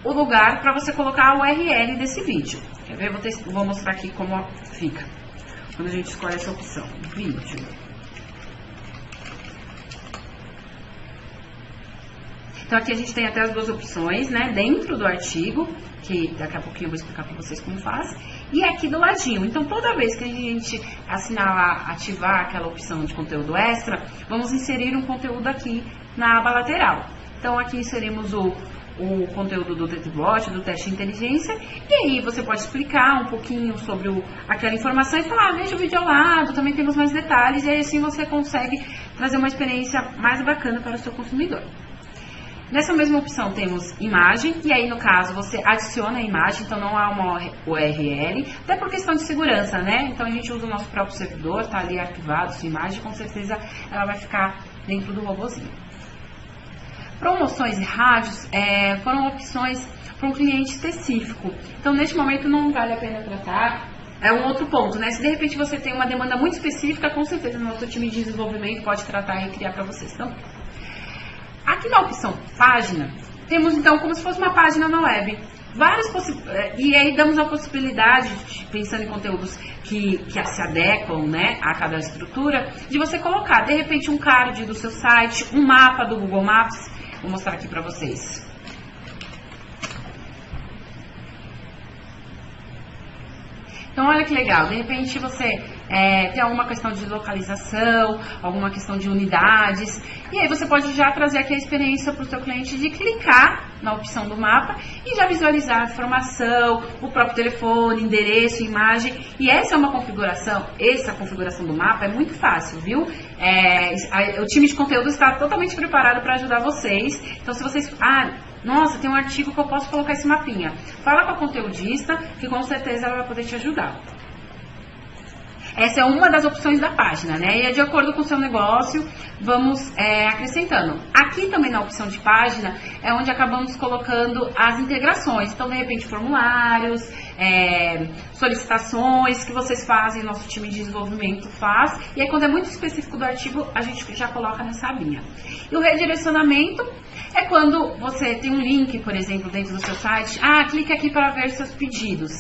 o lugar para você colocar a URL desse vídeo. Quer ver? Vou mostrar aqui como fica quando a gente escolhe essa opção, vídeo. Então, aqui a gente tem até as 2 opções, né, dentro do artigo, que daqui a pouquinho eu vou explicar para vocês como faz, e aqui do ladinho. Então, toda vez que a gente assinalar, ativar aquela opção de conteúdo extra, vamos inserir um conteúdo aqui na aba lateral. Então, aqui inserimos o conteúdo do DTBot, do teste de inteligência, e aí você pode explicar um pouquinho sobre aquela informação e falar, veja o vídeo ao lado, também temos mais detalhes, e aí assim você consegue trazer uma experiência mais bacana para o seu consumidor. Nessa mesma opção temos imagem, e aí no caso você adiciona a imagem, então não há uma URL, até por questão de segurança, né? Então a gente usa o nosso próprio servidor, está ali arquivado sua imagem, com certeza ela vai ficar dentro do robozinho. Promoções e rádios foram opções para um cliente específico, então neste momento não vale a pena tratar. É um outro ponto, né? Se de repente você tem uma demanda muito específica, com certeza o nosso time de desenvolvimento pode tratar e criar para vocês também. Aqui na opção página, temos então como se fosse uma página na web. E aí damos a possibilidade, pensando em conteúdos que se adequam, né, a cada estrutura, de você colocar, de repente, um card do seu site, um mapa do Google Maps. Vou mostrar aqui para vocês. Então, olha que legal, de repente você tem alguma questão de localização, alguma questão de unidades, e aí você pode já trazer aqui a experiência para o seu cliente de clicar na opção do mapa e já visualizar a informação, o próprio telefone, endereço, imagem, e essa configuração do mapa é muito fácil, viu? O time de conteúdo está totalmente preparado para ajudar vocês, então se vocês... nossa, tem um artigo que eu posso colocar esse mapinha. Fala com a conteudista, que com certeza ela vai poder te ajudar. Essa é uma das opções da página, né? E é de acordo com o seu negócio, vamos acrescentando. Aqui também na opção de página é onde acabamos colocando as integrações. Então, de repente, formulários, solicitações que vocês fazem, nosso time de desenvolvimento faz. E aí, quando é muito específico do artigo, a gente já coloca nessa abinha. E o redirecionamento é quando você tem um link, por exemplo, dentro do seu site. Clique aqui para ver seus pedidos.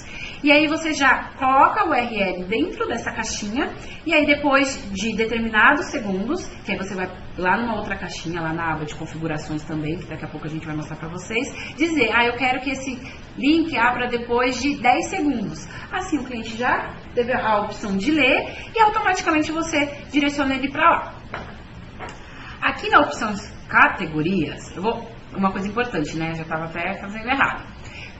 E aí você já coloca o URL dentro dessa caixinha. E aí depois de determinados segundos, que aí você vai lá numa outra caixinha, lá na aba de configurações também, que daqui a pouco a gente vai mostrar para vocês, dizer, eu quero que esse link abra depois de 10 segundos. Assim o cliente já teve a opção de ler e automaticamente você direciona ele para lá. Aqui na opção categorias, uma coisa importante, né? Eu já estava até fazendo errado.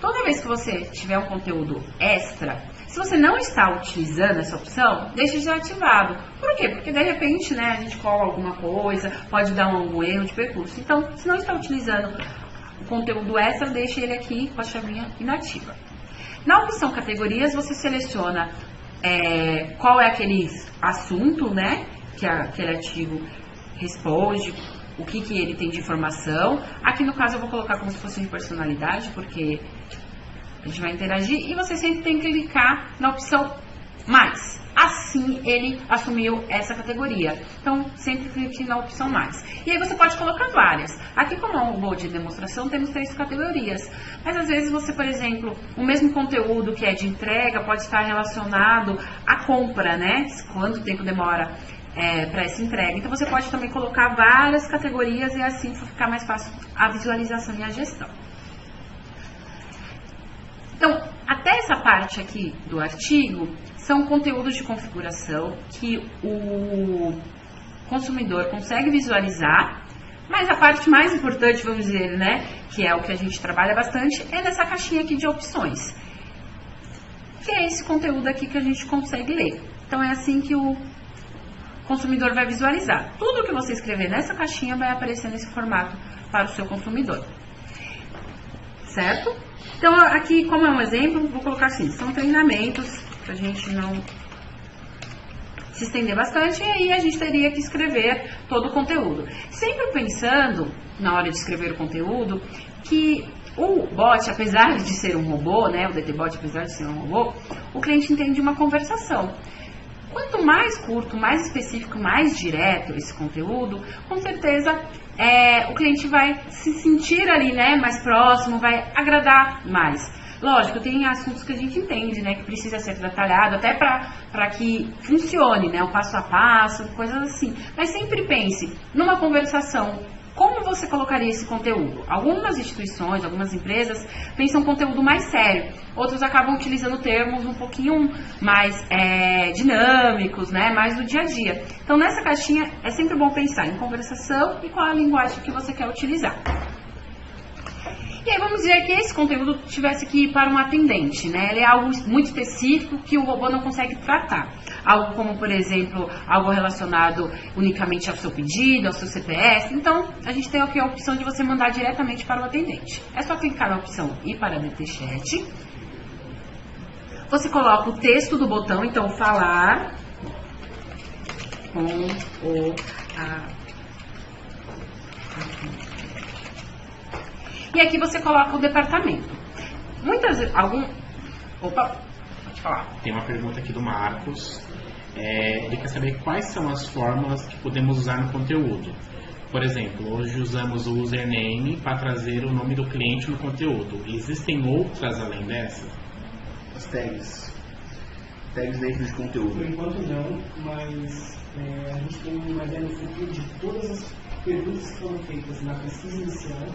Toda vez que você tiver um conteúdo extra, se você não está utilizando essa opção, deixe desativado. Por quê? Porque de repente, né, a gente cola alguma coisa, pode dar algum erro de percurso. Então, se não está utilizando o conteúdo extra, deixe ele aqui com a chavinha inativa. Na opção categorias, você seleciona qual é aquele assunto, né, que aquele artigo responde, o que ele tem de informação. Aqui no caso eu vou colocar como se fosse de personalidade, porque a gente vai interagir. E você sempre tem que clicar na opção mais. Assim ele assumiu essa categoria. Então sempre clique na opção mais. E aí você pode colocar várias. Aqui, como é um robô de demonstração, temos 3 categorias. Mas às vezes você, por exemplo, o mesmo conteúdo que é de entrega pode estar relacionado à compra, né? Quanto tempo demora para essa entrega. Então você pode também colocar várias categorias e assim ficar mais fácil a visualização e a gestão. Então, até essa parte aqui do artigo são conteúdos de configuração que o consumidor consegue visualizar, mas a parte mais importante, vamos dizer, né, que é o que a gente trabalha bastante, é nessa caixinha aqui de opções, que é esse conteúdo aqui que a gente consegue ler. Então é assim que o consumidor vai visualizar. Tudo que você escrever nessa caixinha vai aparecer nesse formato para o seu consumidor. Certo? Então, aqui, como é um exemplo, vou colocar assim, são treinamentos, para a gente não se estender bastante, e aí a gente teria que escrever todo o conteúdo. Sempre pensando, na hora de escrever o conteúdo, que o bot, apesar de ser um robô, né, o DTBot, apesar de ser um robô, o cliente entende uma conversação. Quanto mais curto, mais específico, mais direto esse conteúdo, com certeza o cliente vai se sentir ali, né, mais próximo, vai agradar mais. Lógico, tem assuntos que a gente entende, né, que precisa ser detalhado, até para que funcione, né, o passo a passo, coisas assim. Mas sempre pense numa conversação. Como você colocaria esse conteúdo? Algumas instituições, algumas empresas pensam conteúdo mais sério. Outros acabam utilizando termos um pouquinho mais dinâmicos, né? Mais do dia a dia. Então, nessa caixinha, é sempre bom pensar em conversação e qual a linguagem que você quer utilizar. E aí, vamos dizer que esse conteúdo tivesse que ir para um atendente, né? Ele é algo muito específico que o robô não consegue tratar. Algo como, por exemplo, algo relacionado unicamente ao seu pedido, ao seu CPF. Então, a gente tem aqui a opção de você mandar diretamente para o atendente. É só clicar na opção ir para DT Chat. Você coloca o texto do botão, então, falar com o E aqui você coloca o departamento. Opa, pode falar. Tem uma pergunta aqui do Marcos. Ele quer saber quais são as fórmulas que podemos usar no conteúdo. Por exemplo, hoje usamos o username para trazer o nome do cliente no conteúdo. Existem outras além dessa? As tags. Tags dentro de conteúdo. Por enquanto não, mas a gente tem uma ideia no futuro de todas as perguntas que foram feitas na pesquisa inicial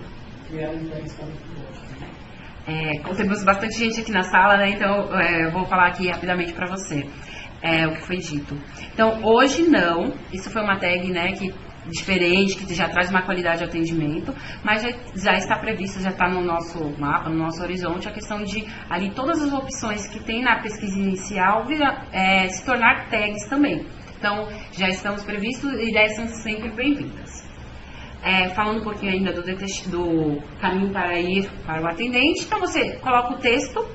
criaram entregues para o DTBot. Temos bastante gente aqui na sala, né? Então eu vou falar aqui rapidamente para você o que foi dito. Então, hoje não, isso foi uma tag, né, que diferente, que já traz uma qualidade de atendimento, mas já está previsto, já está no nosso mapa, no nosso horizonte, a questão de ali todas as opções que tem na pesquisa inicial se tornar tags também. Então, já estamos previstos e ideias são sempre bem-vindas. Falando um pouquinho ainda do caminho para ir para o atendente, então você coloca o texto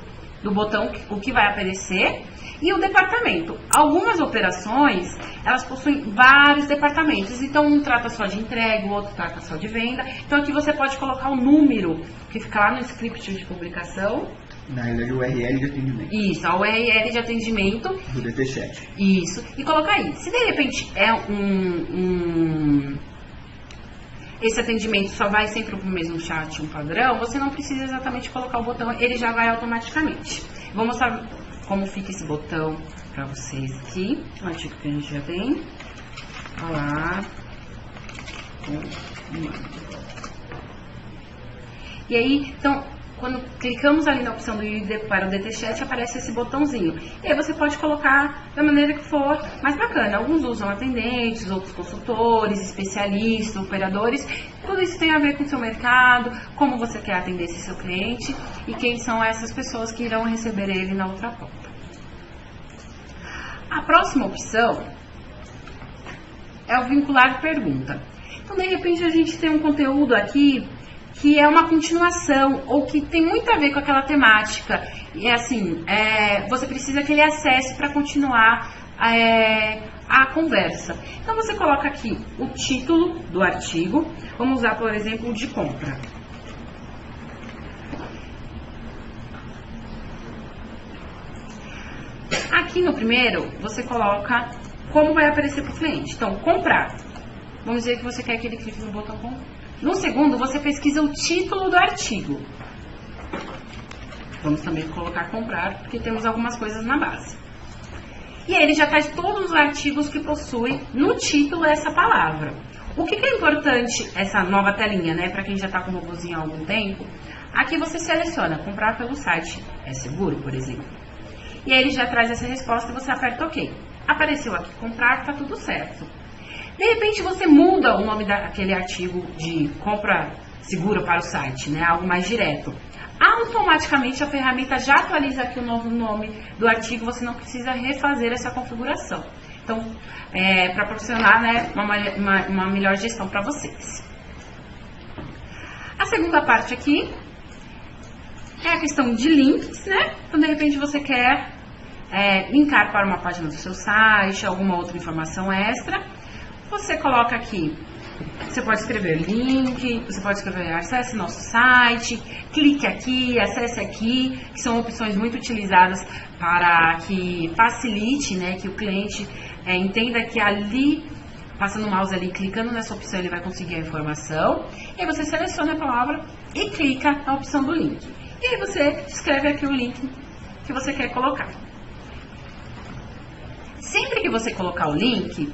do botão, o que vai aparecer, e o departamento. Algumas operações, elas possuem vários departamentos, então um trata só de entrega, o outro trata só de venda. Então aqui você pode colocar o número que fica lá no script de publicação. Na realidade, o URL de atendimento. Isso, a URL de atendimento. Do DTChat. Isso, e colocar aí. Se de repente esse atendimento só vai sempre para o mesmo chat, um padrão, você não precisa exatamente colocar o botão, ele já vai automaticamente. Vou mostrar como fica esse botão para vocês aqui, o artigo que a gente já tem. Olá. E aí, então, quando clicamos ali na opção do ir para o DTChat, aparece esse botãozinho. E aí você pode colocar da maneira que for mais bacana. Alguns usam atendentes, outros consultores, especialistas, operadores. Tudo isso tem a ver com o seu mercado, como você quer atender esse seu cliente e quem são essas pessoas que irão receber ele na outra ponta. A próxima opção é o vincular pergunta. Então, de repente, a gente tem um conteúdo aqui que é uma continuação ou que tem muito a ver com aquela temática. E assim, você precisa que ele acesse para continuar a conversa. Então você coloca aqui o título do artigo. Vamos usar, por exemplo, o de compra. Aqui no primeiro, você coloca como vai aparecer para o cliente. Então, comprar. Vamos dizer que você quer que ele clique no botão comprar. No segundo, você pesquisa o título do artigo. Vamos também colocar comprar, porque temos algumas coisas na base. E aí ele já traz todos os artigos que possuem no título essa palavra. O que é importante, essa nova telinha, né, para quem já está com o robozinho há algum tempo? Aqui você seleciona, comprar pelo site é seguro, por exemplo. E aí ele já traz essa resposta e você aperta OK. Apareceu aqui comprar, está tudo certo. De repente você muda o nome daquele artigo de compra segura para o site, né? Algo mais direto. Automaticamente a ferramenta já atualiza aqui o novo nome do artigo, você não precisa refazer essa configuração. Então, para proporcionar, né, uma melhor gestão para vocês. A segunda parte aqui é a questão de links, né? Então, de repente você quer linkar para uma página do seu site, alguma outra informação extra. Você coloca aqui, você pode escrever link, você pode escrever acesse nosso site, clique aqui, acesse aqui, que são opções muito utilizadas para que facilite, né, que o cliente entenda que ali, passando o mouse ali, clicando nessa opção, ele vai conseguir a informação. E aí você seleciona a palavra e clica na opção do link. E aí você escreve aqui o link que você quer colocar. Sempre que você colocar o link,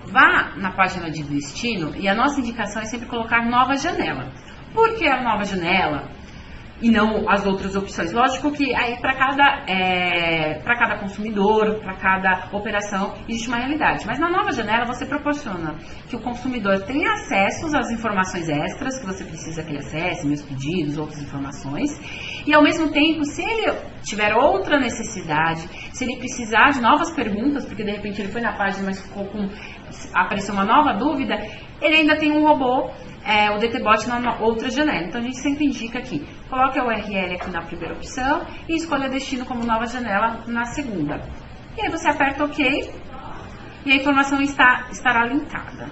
vá na página de destino e a nossa indicação é sempre colocar nova janela. Por que a nova janela e não as outras opções? Lógico que aí para cada consumidor, para cada operação, existe uma realidade. Mas na nova janela você proporciona que o consumidor tenha acesso às informações extras que você precisa que ele acesse, meus pedidos, outras informações. E ao mesmo tempo, se ele tiver outra necessidade, se ele precisar de novas perguntas, porque de repente ele foi na página, mas apareceu uma nova dúvida, ele ainda tem um robô, o DTBot, na outra janela. Então a gente sempre indica aqui, coloque a URL aqui na primeira opção e escolha destino como nova janela na segunda. E aí você aperta OK e a informação estará linkada.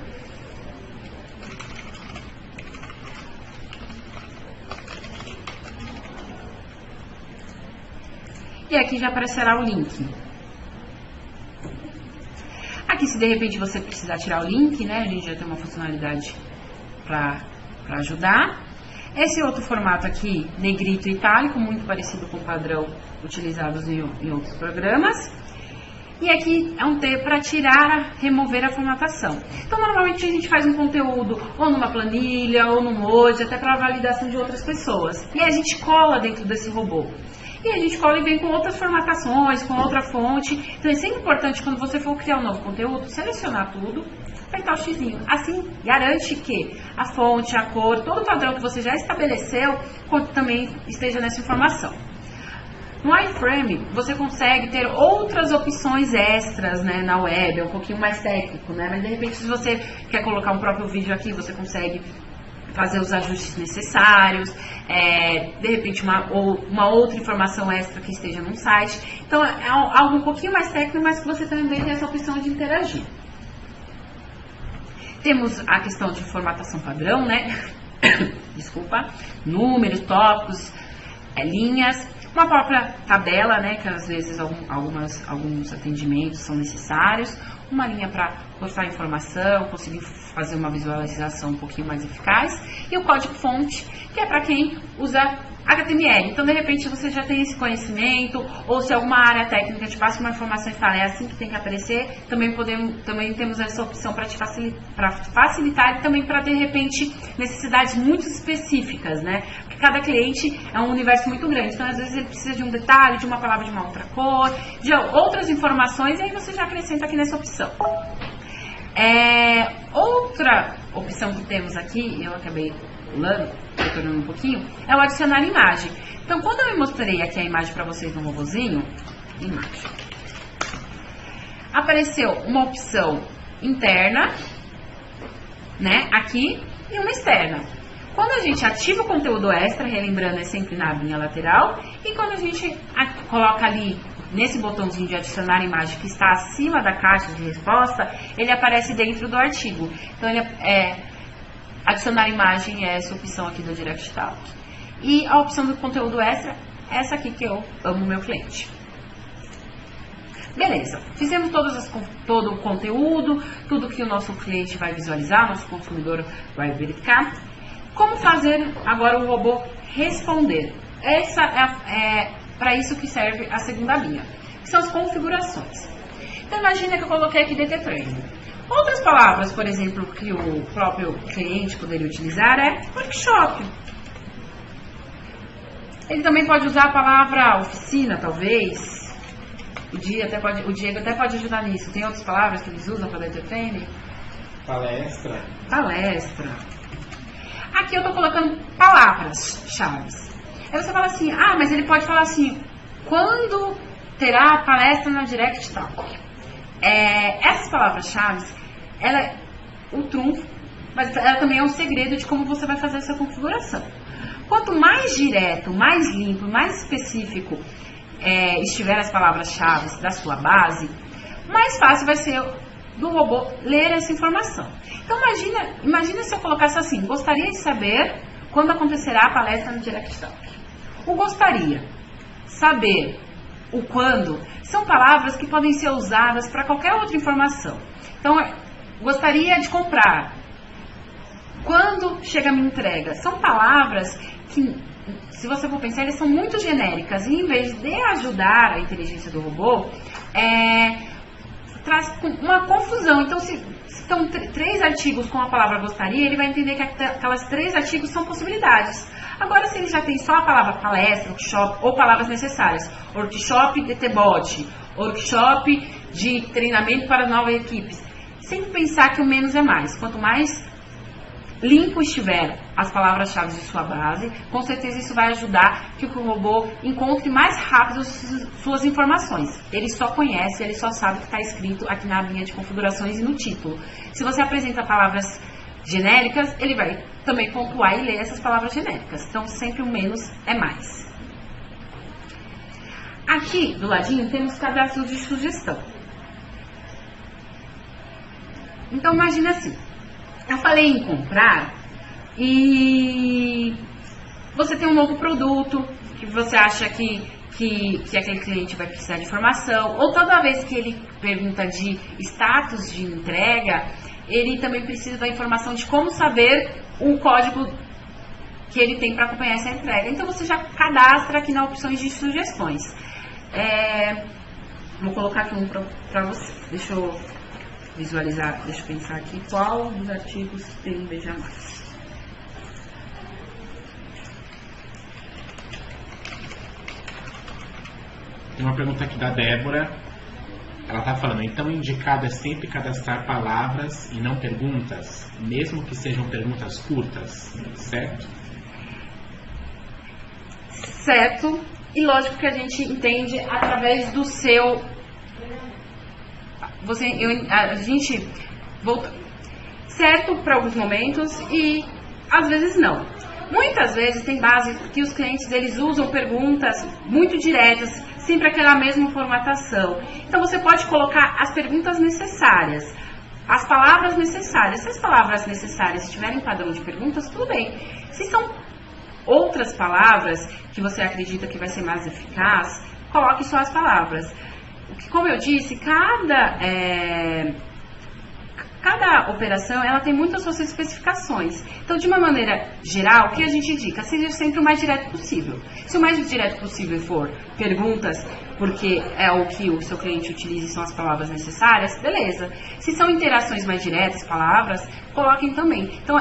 E aqui já aparecerá o link. Aqui, se de repente você precisar tirar o link, né, a gente já tem uma funcionalidade para ajudar. Esse outro formato aqui, negrito e itálico, muito parecido com o padrão utilizados em outros programas. E aqui é um T para tirar, remover a formatação. Então, normalmente a gente faz um conteúdo ou numa planilha, ou num Word, até para validação de outras pessoas. E aí a gente cola dentro desse robô. E a gente cola e vem com outras formatações, com outra fonte. Então, é sempre importante, quando você for criar um novo conteúdo, selecionar tudo, apertar o xizinho. Assim, garante que a fonte, a cor, todo o padrão que você já estabeleceu, também esteja nessa informação. No iframe, você consegue ter outras opções extras, né, na web, é um pouquinho mais técnico, né? Mas, de repente, se você quer colocar um próprio vídeo aqui, você consegue fazer os ajustes necessários, de repente uma outra informação extra que esteja num site. Então, é algo um pouquinho mais técnico, mas que você também tem essa opção de interagir. Temos a questão de formatação padrão, né? Desculpa. Números, tópicos, linhas. Uma própria tabela, né? Que às vezes alguns atendimentos são necessários. Uma linha para postar informação, conseguir fazer uma visualização um pouquinho mais eficaz. E o código-fonte, que é para quem usa HTML. Então, de repente, você já tem esse conhecimento, ou se alguma área técnica te passa uma informação e fala, é assim que tem que aparecer, também temos essa opção para facilitar e também para, de repente, necessidades muito específicas, né? Porque cada cliente é um universo muito grande, então, às vezes, ele precisa de um detalhe, de uma palavra de uma outra cor, de outras informações, e aí você já acrescenta aqui nessa opção. Outra opção que temos aqui, eu acabei retornando um pouquinho, é o adicionar imagem. Então, quando eu mostrei aqui a imagem para vocês no robozinho, imagem, apareceu uma opção interna, né, aqui, e uma externa. Quando a gente ativa o conteúdo extra, relembrando, é sempre na abinha lateral, e quando a gente coloca ali, nesse botãozinho de adicionar imagem que está acima da caixa de resposta, ele aparece dentro do artigo. Então, adicionar imagem é essa opção aqui do Direct Talk. E a opção do conteúdo extra, essa aqui que eu amo meu cliente. Beleza, fizemos todo o conteúdo, tudo que o nosso cliente vai visualizar, nosso consumidor vai verificar. Como fazer agora o robô responder? Essa é para isso que serve a segunda linha, que são as configurações. Então, imagina que eu coloquei aqui DT Training. Outras palavras, por exemplo, que o próprio cliente poderia utilizar é workshop. Ele também pode usar a palavra oficina, talvez. O Diego até pode ajudar nisso. Tem outras palavras que eles usam para DT Training? Palestra. Aqui eu estou colocando palavras-chave. Aí você fala assim, mas ele pode falar assim, quando terá a palestra na Direct Talk? Essas palavras-chave, ela é o trunfo, mas ela também é um segredo de como você vai fazer essa configuração. Quanto mais direto, mais limpo, mais específico estiver as palavras-chave da sua base, mais fácil vai ser do robô ler essa informação. Então, imagina se eu colocasse assim, gostaria de saber quando acontecerá a palestra no Direct Talk. O gostaria, saber, o quando, são palavras que podem ser usadas para qualquer outra informação. Então, gostaria de comprar. Quando chega a minha entrega? São palavras que, se você for pensar, elas são muito genéricas. E em vez de ajudar a inteligência do robô, traz uma confusão. Então, se estão 3 artigos com a palavra gostaria, ele vai entender que aquelas 3 artigos são possibilidades. Agora, se ele já tem só a palavra palestra, workshop ou palavras necessárias, workshop de DTBot, workshop de treinamento para novas equipes, sempre pensar que o menos é mais. Quanto mais limpo estiver as palavras-chave de sua base, com certeza isso vai ajudar que o robô encontre mais rápido suas informações. Ele só conhece, ele só sabe o que está escrito aqui na linha de configurações e no título. Se você apresenta palavras genéricas, ele vai também pontuar e ler essas palavras genéricas. Então, sempre o menos é mais. Aqui, do ladinho, temos cadastros de sugestão. Então, imagina assim. Eu falei em comprar e você tem um novo produto que você acha que aquele cliente vai precisar de informação, ou toda vez que ele pergunta de status de entrega, ele também precisa da informação de como saber o código que ele tem para acompanhar essa entrega. Então, você já cadastra aqui na opções de sugestões. Vou colocar aqui um para você. Deixa eu visualizar, deixa eu pensar aqui qual dos artigos tem um Veja Mais. Tem uma pergunta aqui da Débora. Ela está falando, então indicado é sempre cadastrar palavras e não perguntas, mesmo que sejam perguntas curtas, certo? Certo. E lógico que a gente entende através do seu... a gente volta certo para alguns momentos e às vezes não. Muitas vezes tem base que os clientes eles usam perguntas muito diretas, sempre aquela mesma formatação. Então você pode colocar as perguntas necessárias, as palavras necessárias. Se as palavras necessárias estiverem em padrão de perguntas, tudo bem. Se são outras palavras que você acredita que vai ser mais eficaz, coloque só as palavras. Como eu disse, cada operação ela tem muitas suas especificações. Então, de uma maneira geral, o que a gente indica? Seja sempre o mais direto possível. Se o mais direto possível for perguntas, porque é o que o seu cliente utiliza e são as palavras necessárias, beleza. Se são interações mais diretas, palavras, coloquem também. Então,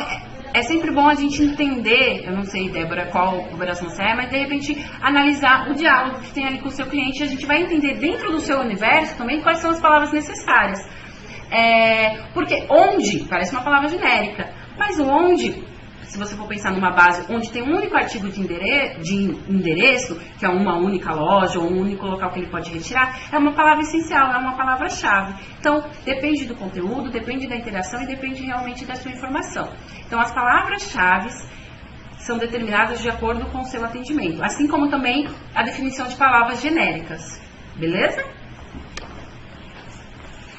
é sempre bom a gente entender, eu não sei, Débora, qual operação você é, mas de repente analisar o diálogo que tem ali com o seu cliente. A gente vai entender dentro do seu universo também quais são as palavras necessárias. Porque onde, parece uma palavra genérica, mas o onde, se você for pensar numa base onde tem um único artigo de endereço, que é uma única loja ou um único local que ele pode retirar, é uma palavra essencial, é uma palavra-chave. Então, depende do conteúdo, depende da interação e depende realmente da sua informação. Então, as palavras-chave são determinadas de acordo com o seu atendimento, assim como também a definição de palavras genéricas. Beleza?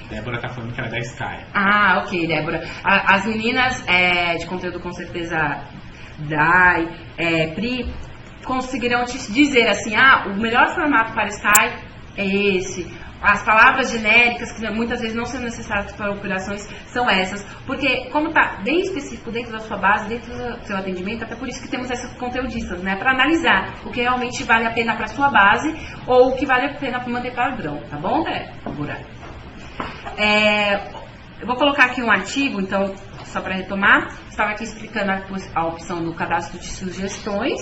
Débora está falando que era da Sky. Ah, ok, Débora. As meninas de conteúdo, com certeza, Dai, Pri, conseguirão te dizer assim, o melhor formato para Sky é esse. As palavras genéricas, que muitas vezes não são necessárias para operações, são essas. Porque, como está bem específico dentro da sua base, dentro do seu atendimento, até por isso que temos esses conteudistas, né? Para analisar o que realmente vale a pena para a sua base ou o que vale a pena para manter padrão, tá bom, Débora? Eu vou colocar aqui um artigo, então, só para retomar. Estava aqui explicando a opção do cadastro de sugestões.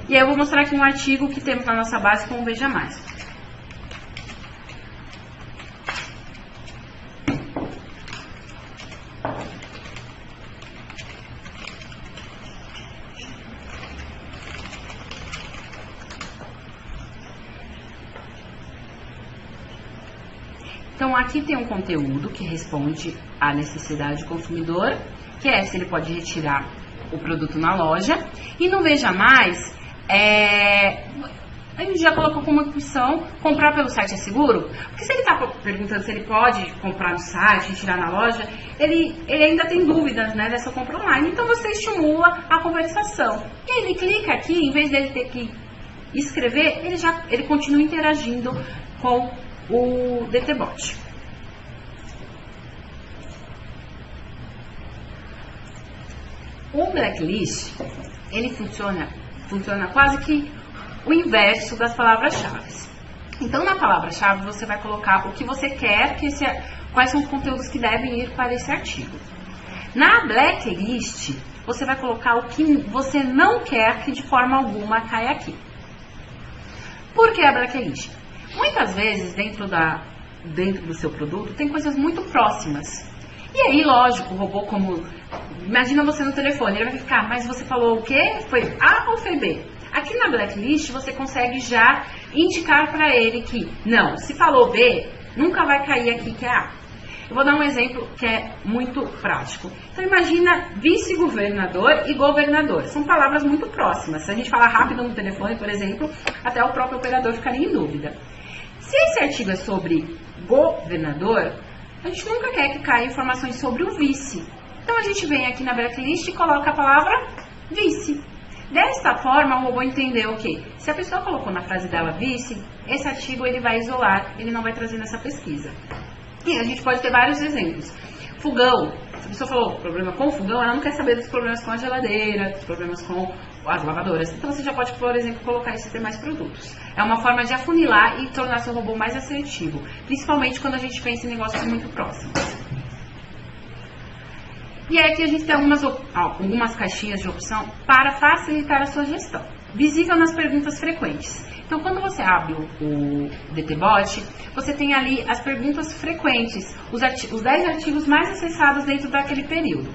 E aí eu vou mostrar aqui um artigo que temos na nossa base com o Veja Mais. Então, aqui tem um conteúdo que responde à necessidade do consumidor, que é se ele pode retirar o produto na loja. E no Veja Mais, a gente já colocou como opção comprar pelo site é seguro? Porque se ele está perguntando se ele pode comprar no site, retirar na loja, ele ainda tem dúvidas, né, dessa compra online. Então, você estimula a conversação. E aí ele clica aqui, em vez dele ter que escrever, ele continua interagindo com o DTBot. O blacklist, ele funciona quase que o inverso das palavras-chave. Então, na palavra-chave, você vai colocar o que você quer, quais são os conteúdos que devem ir para esse artigo. Na blacklist, você vai colocar o que você não quer que de forma alguma caia aqui. Por que a blacklist? Muitas vezes, dentro do seu produto, tem coisas muito próximas. E aí, lógico, o robô imagina você no telefone, ele vai ficar, mas você falou o quê? Foi A ou foi B? Aqui na blacklist, você consegue já indicar para ele que, não, se falou B, nunca vai cair aqui que é A. Eu vou dar um exemplo que é muito prático. Então, imagina vice-governador e governador. São palavras muito próximas. Se a gente falar rápido no telefone, por exemplo, até o próprio operador ficaria em dúvida. Se esse artigo é sobre governador, a gente nunca quer que caia informações sobre o vice. Então, a gente vem aqui na blacklist e coloca a palavra vice. Desta forma, o robô entendeu que se a pessoa colocou na frase dela vice, esse artigo ele vai isolar, ele não vai trazer nessa pesquisa. E a gente pode ter vários exemplos. Fogão. Se a pessoa falou problema com fogão, ela não quer saber dos problemas com a geladeira, dos problemas com as lavadoras. Então você já pode, por exemplo, colocar isso e ter mais produtos. É uma forma de afunilar e tornar seu robô mais assertivo, principalmente quando a gente pensa em negócios muito próximos. E aí aqui a gente tem algumas caixinhas de opção para facilitar a sua gestão. Visível nas perguntas frequentes. Então, quando você abre o DTBot, você tem ali as perguntas frequentes, os 10 artigos mais acessados dentro daquele período.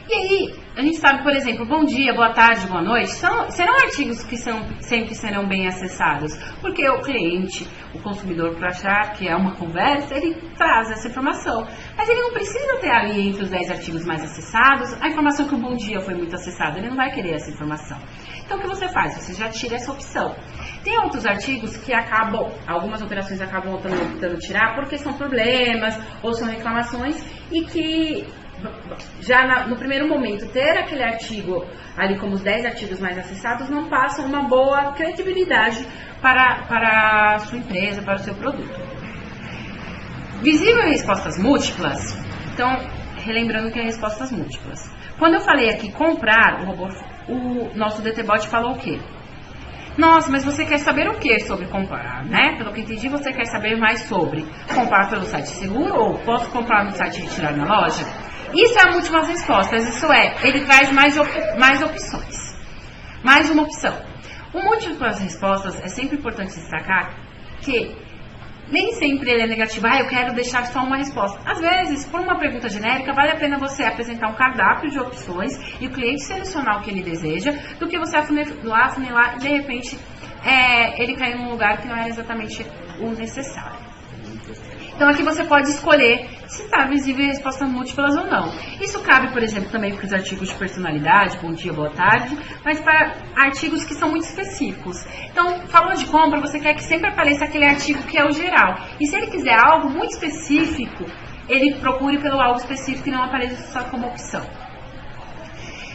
E aí, a gente sabe, por exemplo, bom dia, boa tarde, boa noite, serão artigos que sempre serão bem acessados, porque o cliente, o consumidor, para achar que é uma conversa, ele traz essa informação. Mas ele não precisa ter ali entre os 10 artigos mais acessados a informação que o bom dia foi muito acessado, ele não vai querer essa informação. Então, o que você faz? Você já tira essa opção. Tem outros artigos que algumas operações acabam optando tirar porque são problemas ou são reclamações e que já no primeiro momento ter aquele artigo ali como os 10 artigos mais acessados não passam uma boa credibilidade para a sua empresa, para o seu produto. Visível em respostas múltiplas, então, relembrando que é respostas múltiplas. Quando eu falei aqui comprar, o nosso DTBot falou o quê? Nossa, mas você quer saber o que sobre comprar, né? Pelo que entendi, você quer saber mais sobre comprar pelo site seguro ou posso comprar no site e retirar na loja? Isso é múltiplas respostas, isso é, ele traz mais opções. Mais uma opção. O múltiplas respostas é sempre importante destacar que nem sempre ele é negativo, eu quero deixar só uma resposta. Às vezes, por uma pergunta genérica, vale a pena você apresentar um cardápio de opções e o cliente selecionar o que ele deseja, do que você afunilar e de repente ele cair num lugar que não era exatamente o necessário. Então aqui você pode escolher se está visível em respostas múltiplas ou não. Isso cabe, por exemplo, também para os artigos de personalidade, bom dia, boa tarde, mas para artigos que são muito específicos. Então, falou de compra, você quer que sempre apareça aquele artigo que é o geral. E se ele quiser algo muito específico, ele procure pelo algo específico e não apareça só como opção.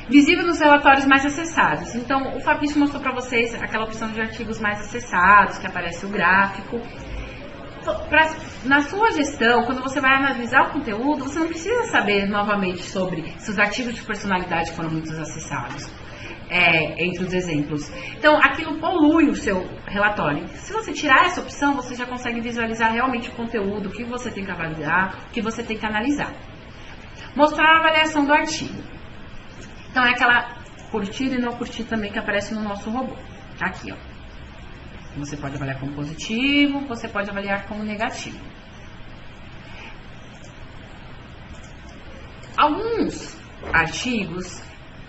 Visível nos relatórios mais acessados. Então, o Fabrício mostrou para vocês aquela opção de artigos mais acessados, que aparece o gráfico. Na sua gestão, quando você vai analisar o conteúdo, você não precisa saber novamente sobre se os artigos de personalidade foram muito acessados, entre os exemplos. Então, aquilo polui o seu relatório. Se você tirar essa opção, você já consegue visualizar realmente o conteúdo, o que você tem que avaliar, o que você tem que analisar. Mostrar a avaliação do artigo. Então, é aquela curtir e não curtir também que aparece no nosso robô. Aqui, ó. Você pode avaliar como positivo, você pode avaliar como negativo. Alguns artigos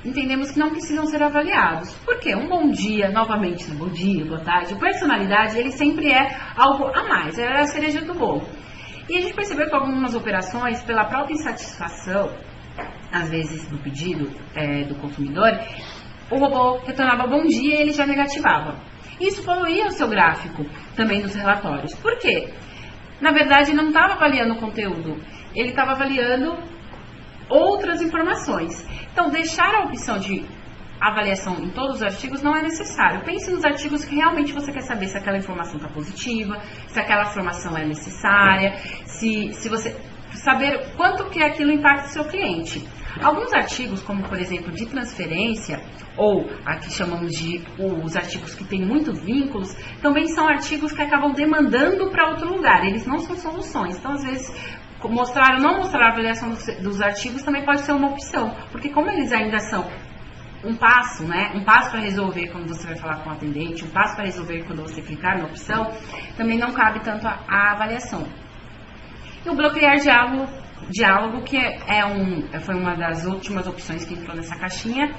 entendemos que não precisam ser avaliados. Por quê? Um bom dia, novamente, bom dia, boa tarde. Personalidade, ele sempre é algo a mais, é a cereja do bolo. E a gente percebeu que algumas operações, pela própria insatisfação, às vezes do pedido do consumidor, o robô retornava bom dia e ele já negativava. Isso poluía o seu gráfico também nos relatórios. Por quê? Na verdade, ele não estava avaliando o conteúdo, ele estava avaliando outras informações. Então, deixar a opção de avaliação em todos os artigos não é necessário. Pense nos artigos que realmente você quer saber se aquela informação está positiva, se aquela informação é necessária, se você saber quanto que aquilo impacta o seu cliente. Alguns artigos, como por exemplo de transferência, ou aqui chamamos de os artigos que têm muitos vínculos, também são artigos que acabam demandando para outro lugar, eles não são soluções. Então, às vezes, mostrar ou não mostrar a avaliação dos artigos também pode ser uma opção, porque como eles ainda são um passo, né? Um passo para resolver quando você vai falar com o atendente, um passo para resolver quando você clicar na opção, também não cabe tanto a avaliação. E o bloquear diálogo, que foi uma das últimas opções que entrou nessa caixinha,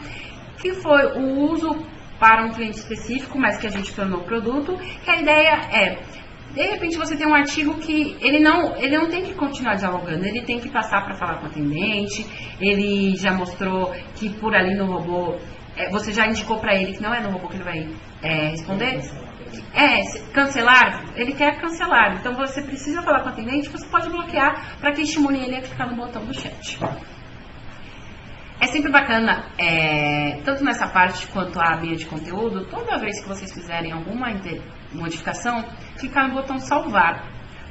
que foi o uso para um cliente específico, mas que a gente tornou produto, que a ideia de repente você tem um artigo que ele não tem que continuar dialogando, ele tem que passar para falar com o atendente, ele já mostrou que por ali no robô, você já indicou para ele que não é no robô que ele vai responder. Cancelar, ele quer cancelar, então você precisa falar com o atendente, você pode bloquear para que estimule ele a clicar no botão do chat. É sempre bacana, tanto nessa parte quanto a abinha de conteúdo, toda vez que vocês fizerem alguma modificação, clicar no botão salvar.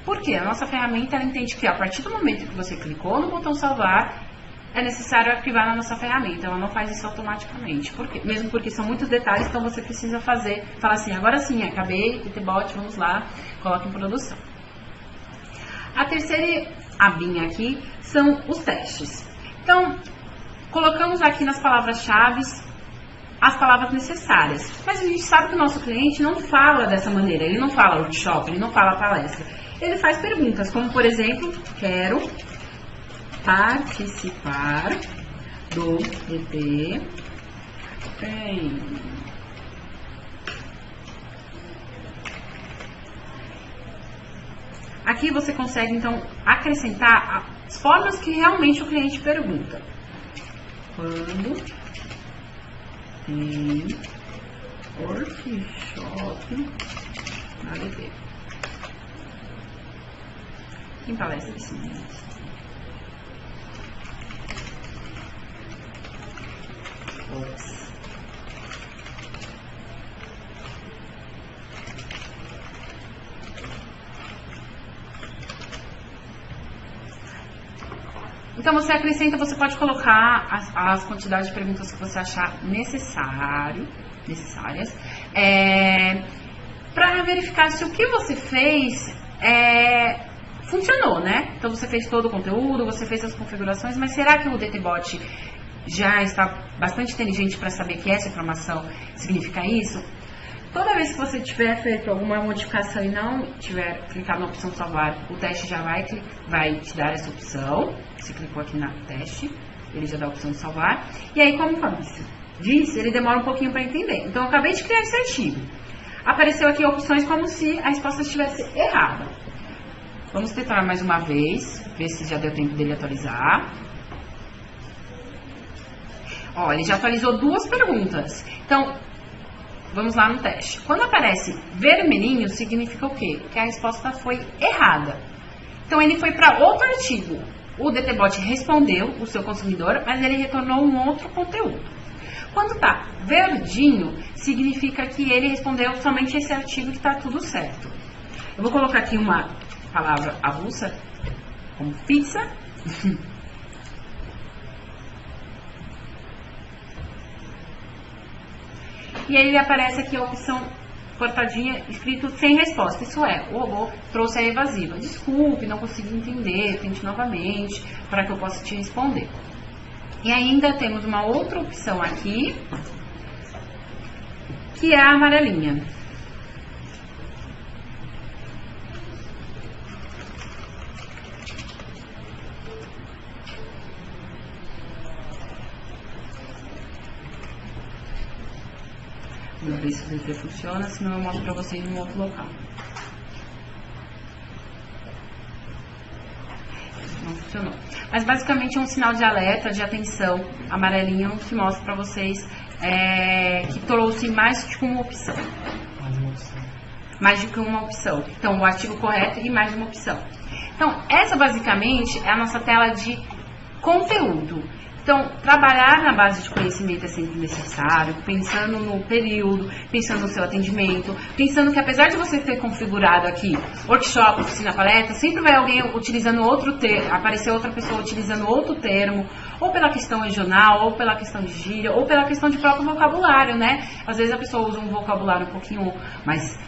Por quê? A nossa ferramenta ela entende que a partir do momento que você clicou no botão salvar, é necessário arquivar na nossa ferramenta. Ela não faz isso automaticamente. Por quê? Mesmo porque são muitos detalhes, então você precisa falar assim, agora sim, acabei, DTBot, vamos lá, coloca em produção. A terceira abinha aqui são os testes. Então, colocamos aqui nas palavras-chave as palavras necessárias. Mas a gente sabe que o nosso cliente não fala dessa maneira. Ele não fala workshop, ele não fala palestra. Ele faz perguntas, como por exemplo, quero participar do DT. Aqui você consegue, então, acrescentar as formas que realmente o cliente pergunta. Quando tem workshop na DT? Quem palestra esse mês? Então você acrescenta, você pode colocar as quantidades de perguntas que você achar necessárias, para verificar se o que você fez funcionou, né? Então você fez todo o conteúdo, você fez as configurações, mas será que o DTBot já está bastante inteligente para saber que essa informação significa isso? Toda vez que você tiver feito alguma modificação e não tiver clicado na opção salvar, o teste já vai te dar essa opção. Você clicou aqui na teste, ele já dá a opção de salvar. E aí, como o Fabrício disse, ele demora um pouquinho para entender. Então, eu acabei de criar esse artigo. Apareceu aqui opções como se a resposta estivesse errada. Vamos tentar mais uma vez, ver se já deu tempo dele atualizar. Ó, ele já atualizou 2 perguntas. Então, vamos lá no teste. Quando aparece vermelhinho, significa o quê? Que a resposta foi errada. Então, ele foi para outro artigo. O DTBot respondeu o seu consumidor, mas ele retornou um outro conteúdo. Quando está verdinho, significa que ele respondeu somente esse artigo que está tudo certo. Eu vou colocar aqui uma palavra avulsa, como pizza. E aí aparece aqui a opção cortadinha, escrito sem resposta. Isso é, o robô trouxe a evasiva. Desculpe, não consegui entender, tente novamente, para que eu possa te responder. E ainda temos uma outra opção aqui, que é a amarelinha. Vamos ver se o VT funciona, senão eu mostro para vocês em um outro local. Não funcionou. Mas basicamente é um sinal de alerta, de atenção, amarelinho, que mostra para vocês que trouxe mais de uma opção. Mais do que uma opção. Então, o artigo correto e mais de uma opção. Então, essa basicamente é a nossa tela de conteúdo. Então, trabalhar na base de conhecimento é sempre necessário, pensando no período, pensando no seu atendimento, pensando que apesar de você ter configurado aqui workshop, oficina, palestra, sempre vai alguém utilizando outro termo, aparecer outra pessoa utilizando outro termo, ou pela questão regional, ou pela questão de gíria, ou pela questão de próprio vocabulário, né? Às vezes a pessoa usa um vocabulário um pouquinho mais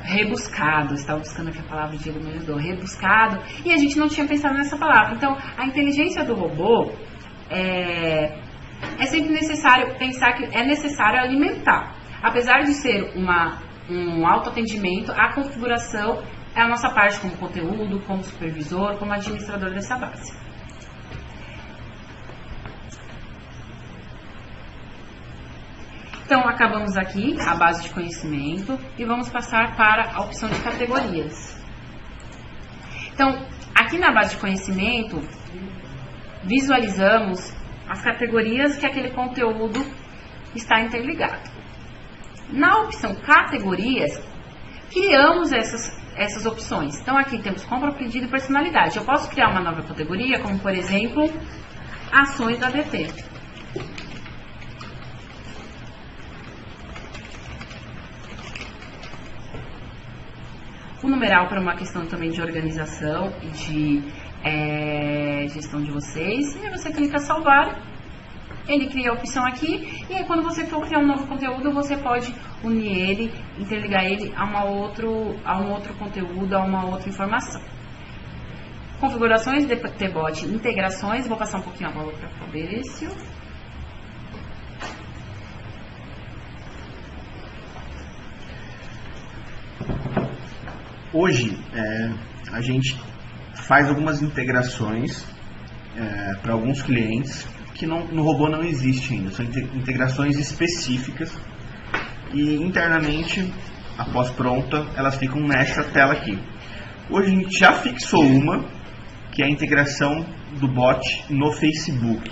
rebuscado, estava buscando aqui a palavra de iluminador, rebuscado, e a gente não tinha pensado nessa palavra. Então, a inteligência do robô é sempre necessário pensar que é necessário alimentar. Apesar de ser um autoatendimento, a configuração é a nossa parte como conteúdo, como supervisor, como administrador dessa base. Então, acabamos aqui a base de conhecimento e vamos passar para a opção de categorias. Então, aqui na base de conhecimento, visualizamos as categorias que aquele conteúdo está interligado. Na opção categorias, criamos essas opções. Então, aqui temos compra, pedido e personalidade. Eu posso criar uma nova categoria, como por exemplo, ações da DT. O numeral para uma questão também de organização e de gestão de vocês, e aí você clica salvar, ele cria a opção aqui, e aí quando você for criar um novo conteúdo, você pode unir ele, interligar ele a um outro conteúdo, a uma outra informação. Configurações de DTBot, integrações, vou passar um pouquinho a bola para o Fabrício. Hoje, a gente faz algumas integrações para alguns clientes que no robô não existe ainda. São integrações específicas e internamente, após pronta, elas ficam nesta tela aqui. Hoje a gente já fixou uma, que é a integração do bot no Facebook.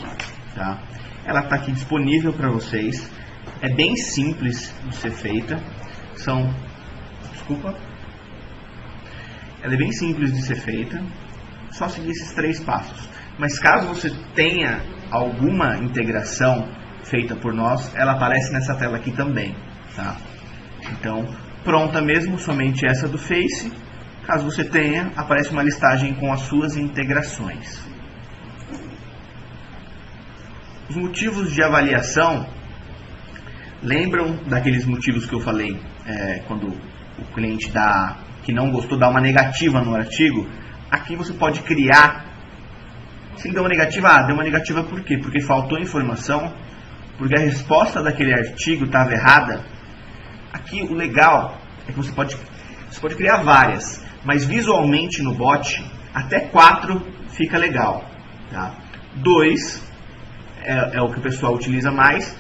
Tá? Ela está aqui disponível para vocês. É bem simples de ser feita. Ela é bem simples de ser feita, só seguir esses 3 passos. Mas caso você tenha alguma integração feita por nós, ela aparece nessa tela aqui também. Tá? Então, pronta mesmo, somente essa do Face. Caso você tenha, aparece uma listagem com as suas integrações. Os motivos de avaliação, lembram daqueles motivos que eu falei quando o cliente que não gostou, dá uma negativa no artigo? Aqui você pode criar. Se ele deu uma negativa, deu uma negativa por quê? Porque faltou informação, porque a resposta daquele artigo estava errada. Aqui o legal é que você pode criar várias, mas visualmente no bot, até 4 fica legal. Tá? 2 é o que o pessoal utiliza mais,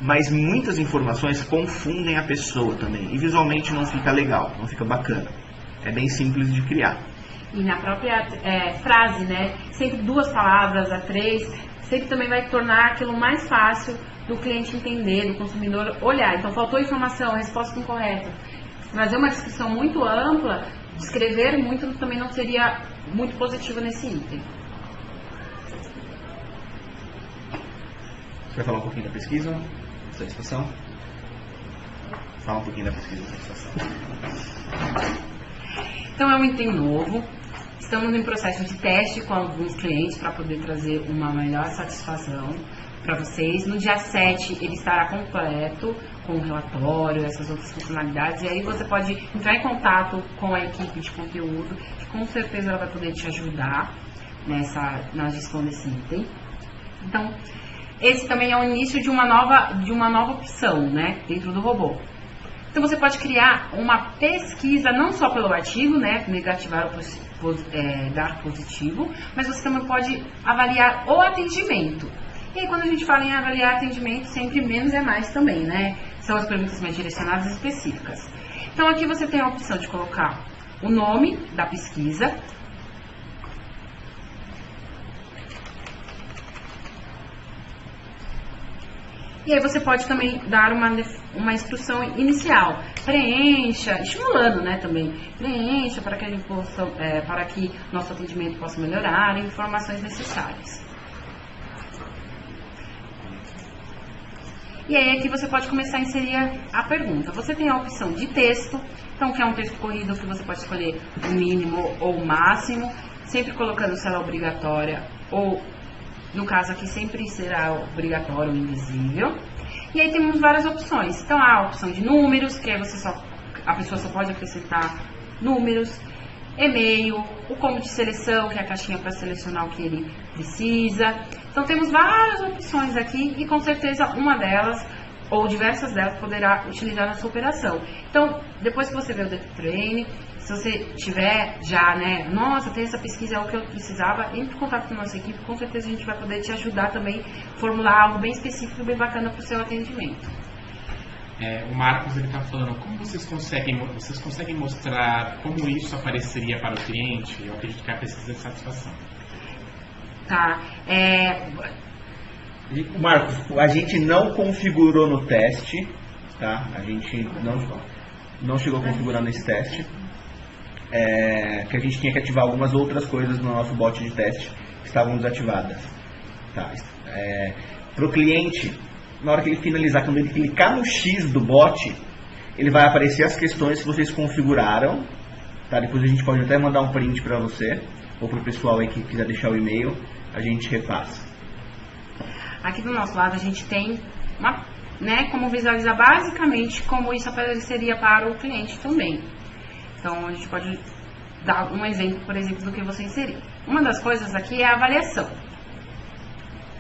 mas muitas informações confundem a pessoa também, e visualmente não fica legal, não fica bacana. É bem simples de criar. E na própria frase, né? Sempre 2 palavras a 3, sempre também vai tornar aquilo mais fácil do cliente entender, do consumidor olhar. Então, faltou informação, resposta incorreta. Trazer uma descrição muito ampla, descrever muito também não seria muito positivo nesse item. Você vai falar um pouquinho da pesquisa, satisfação? Fala um pouquinho da pesquisa, satisfação. Então, é um item novo. Estamos em processo de teste com alguns clientes para poder trazer uma melhor satisfação para vocês. No dia 7 ele estará completo com o relatório, essas outras funcionalidades. E aí você pode entrar em contato com a equipe de conteúdo, que com certeza ela vai poder te ajudar na gestão desse item. Então, esse também é o início de uma nova opção, né, dentro do robô. Então você pode criar uma pesquisa não só pelo artigo, né, negativar ou dar positivo, mas você também pode avaliar o atendimento. E aí quando a gente fala em avaliar atendimento, sempre menos é mais também, né? São as perguntas mais direcionadas e específicas. Então aqui você tem a opção de colocar o nome da pesquisa, e aí você pode também dar uma instrução inicial. Preencha, estimulando, né, também. Preencha para que para que nosso atendimento possa melhorar, informações necessárias. E aí aqui você pode começar a inserir a pergunta. Você tem a opção de texto, então que é um texto corrido que você pode escolher o mínimo ou o máximo, sempre colocando se ela é obrigatória ou, no caso aqui, sempre será obrigatório ou invisível. E aí temos várias opções. Então há a opção de números, que aí a pessoa só pode acrescentar números, e-mail, o combo de seleção, que é a caixinha para selecionar o que ele precisa. Então temos várias opções aqui e com certeza uma delas ou diversas delas poderá utilizar na sua operação. Então, depois que você vê o DTTrain, se você tiver já, né, nossa, tem essa pesquisa, é o que eu precisava, entre em contato com a nossa equipe, com certeza a gente vai poder te ajudar também a formular algo bem específico e bem bacana para o seu atendimento. O Marcos está falando, como vocês conseguem mostrar como isso apareceria para o cliente? Eu acredito que é a pesquisa de satisfação. Tá, Marcos, a gente não configurou no teste, tá? A gente não chegou a configurar nesse teste. Que a gente tinha que ativar algumas outras coisas no nosso bot de teste que estavam desativadas. Tá? Para o cliente, na hora que ele finalizar, quando ele clicar no X do bot, ele vai aparecer as questões que vocês configuraram. Tá? Depois a gente pode até mandar um print para você. ou para o pessoal aí que quiser deixar o e-mail, a gente repassa. Aqui do nosso lado a gente tem como visualizar basicamente como isso apareceria para o cliente também. Então a gente pode dar um exemplo, por exemplo, do que você inserir. Uma das coisas aqui é a avaliação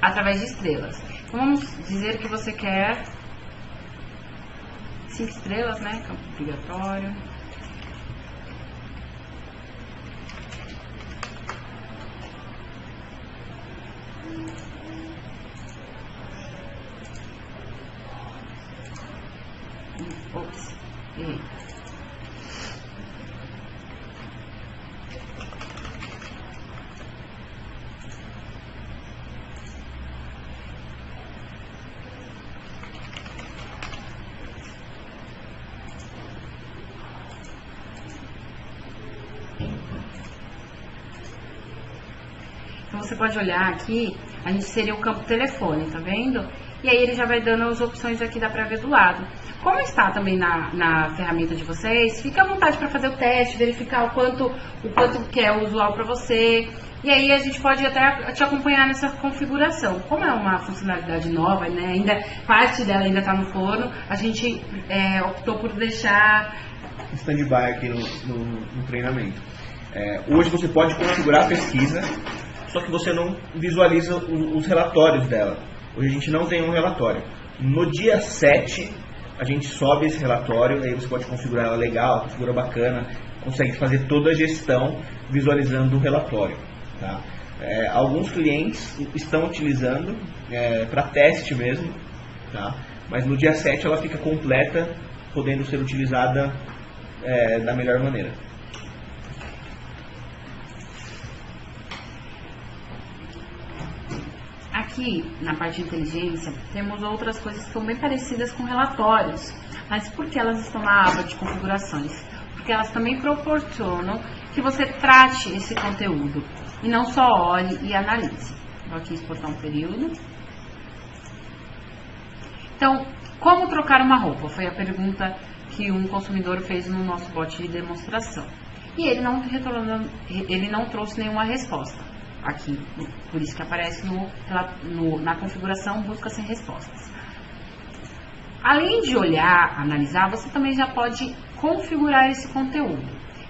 através de estrelas. Então vamos dizer que você quer 5 estrelas, né? Campo obrigatório. Ops. Então você pode olhar aqui, a gente seria o campo telefone, tá vendo? E aí ele já vai dando as opções aqui da prévia do lado. Como está também na ferramenta de vocês, fica à vontade para fazer o teste, verificar o quanto que é usual para você. E aí a gente pode até te acompanhar nessa configuração. Como é uma funcionalidade nova, né? Ainda parte dela ainda está no forno, a gente optou por deixar Stand-by aqui no treinamento. Hoje você pode configurar a pesquisa, só que você não visualiza os relatórios dela. Hoje a gente não tem um relatório. No dia 7, a gente sobe esse relatório, aí você pode configurar ela legal, configura bacana, consegue fazer toda a gestão visualizando o relatório. Tá? Alguns clientes estão utilizando para teste mesmo, tá? Mas no dia 7 ela fica completa, podendo ser utilizada da melhor maneira. Aqui, na parte de inteligência, temos outras coisas que são bem parecidas com relatórios. Mas por que elas estão na aba de configurações? Porque elas também proporcionam que você trate esse conteúdo e não só olhe e analise. Vou aqui exportar um período. Então, como trocar uma roupa? Foi a pergunta que um consumidor fez no nosso bot de demonstração. E ele não trouxe nenhuma resposta. Aqui, por isso que aparece na configuração busca sem respostas. Além de olhar, analisar, você também já pode configurar esse conteúdo,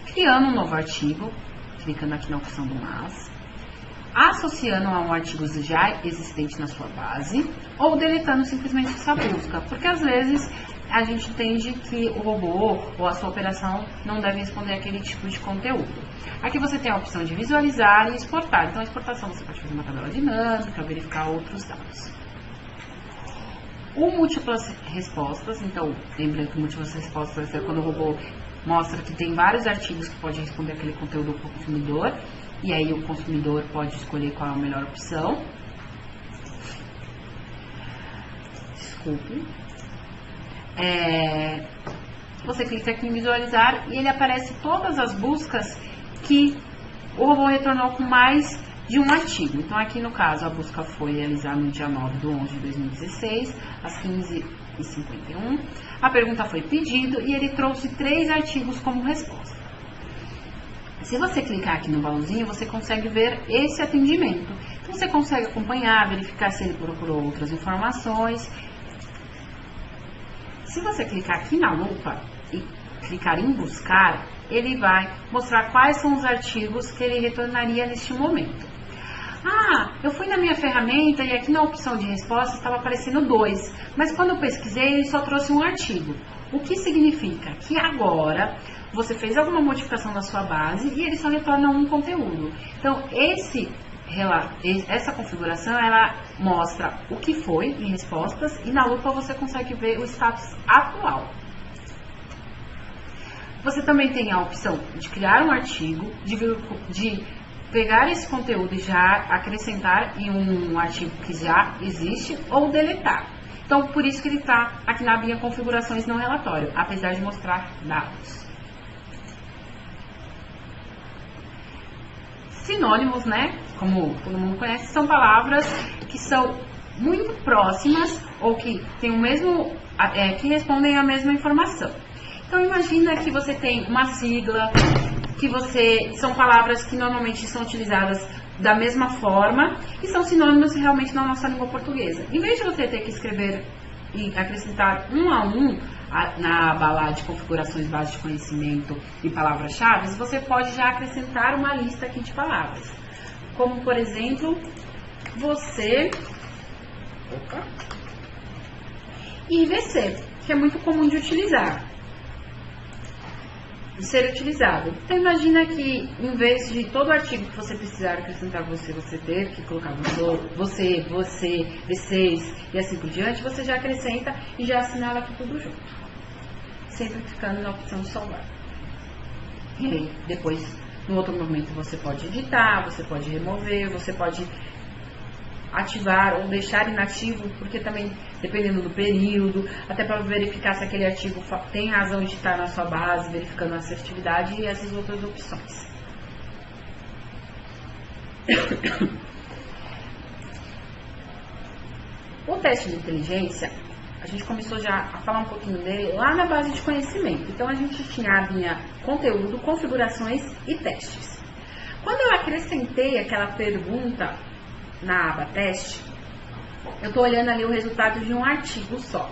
criando um novo artigo, clicando aqui na opção do mais, associando a um artigo já existente na sua base, ou deletando simplesmente essa busca, porque às vezes a gente entende que o robô ou a sua operação não deve responder aquele tipo de conteúdo. Aqui você tem a opção de visualizar e exportar. Então, a exportação você pode fazer uma tabela dinâmica, verificar outros dados. O múltiplas respostas, então, lembrando que múltiplas respostas é quando o robô mostra que tem vários artigos que pode responder aquele conteúdo ao consumidor, e aí o consumidor pode escolher qual é a melhor opção. Desculpe. Você clica aqui em visualizar e ele aparece todas as buscas que o robô retornou com mais de um artigo. Então aqui no caso a busca foi realizada no dia 9/11/2016, às 15h51. A pergunta foi pedido e ele trouxe 3 artigos como resposta. Se você clicar aqui no balãozinho, você consegue ver esse atendimento. Então você consegue acompanhar, verificar se ele procurou outras informações. Se você clicar aqui na lupa e clicar em buscar, ele vai mostrar quais são os artigos que ele retornaria neste momento. Eu fui na minha ferramenta e aqui na opção de resposta estava aparecendo 2, mas quando eu pesquisei ele só trouxe um artigo. O que significa que agora você fez alguma modificação na sua base e ele só retorna um conteúdo. Então essa configuração ela mostra o que foi em respostas e na lupa você consegue ver o status atual. Você também tem a opção de criar um artigo, de pegar esse conteúdo e já acrescentar em um artigo que já existe ou deletar. Então, por isso que ele está aqui na abinha configurações não relatório, apesar de mostrar dados. Sinônimos, né? Como todo mundo conhece, são palavras que são muito próximas ou que têm o mesmo, que respondem a mesma informação. Então imagina que você tem uma sigla são palavras que normalmente são utilizadas da mesma forma e são sinônimos realmente na nossa língua portuguesa. Em vez de você ter que escrever e acrescentar um a um na aba lá de configurações, base de conhecimento e palavras-chave, você pode já acrescentar uma lista aqui de palavras. Como, por exemplo, você e IVC, que é muito comum de utilizar. De ser utilizado. Então imagina que em vez de todo artigo que você precisar acrescentar você ter que colocar você, vocês e assim por diante, você já acrescenta e já assinala aqui tudo junto. Sempre ficando na opção de salvar. E aí, depois, no outro momento, você pode editar, você pode remover, você pode ativar ou deixar inativo, porque também, dependendo do período, até para verificar se aquele artigo tem razão de estar na sua base, verificando a assertividade e essas outras opções. O teste de inteligência, a gente começou já a falar um pouquinho dele lá na base de conhecimento. Então, a gente tinha a linha conteúdo, configurações e testes. Quando eu acrescentei aquela pergunta na aba teste, eu estou olhando ali o resultado de um artigo só.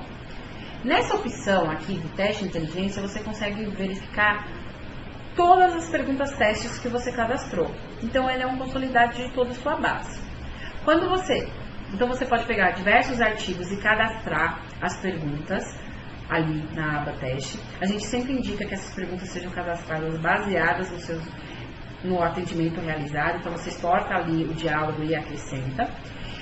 Nessa opção aqui do teste de inteligência, você consegue verificar todas as perguntas testes que você cadastrou. Então, ele é um consolidado de toda a sua base. Então, você pode pegar diversos artigos e cadastrar as perguntas ali na aba teste. A gente sempre indica que essas perguntas sejam cadastradas baseadas no atendimento realizado. Então, você exporta ali o diálogo e acrescenta.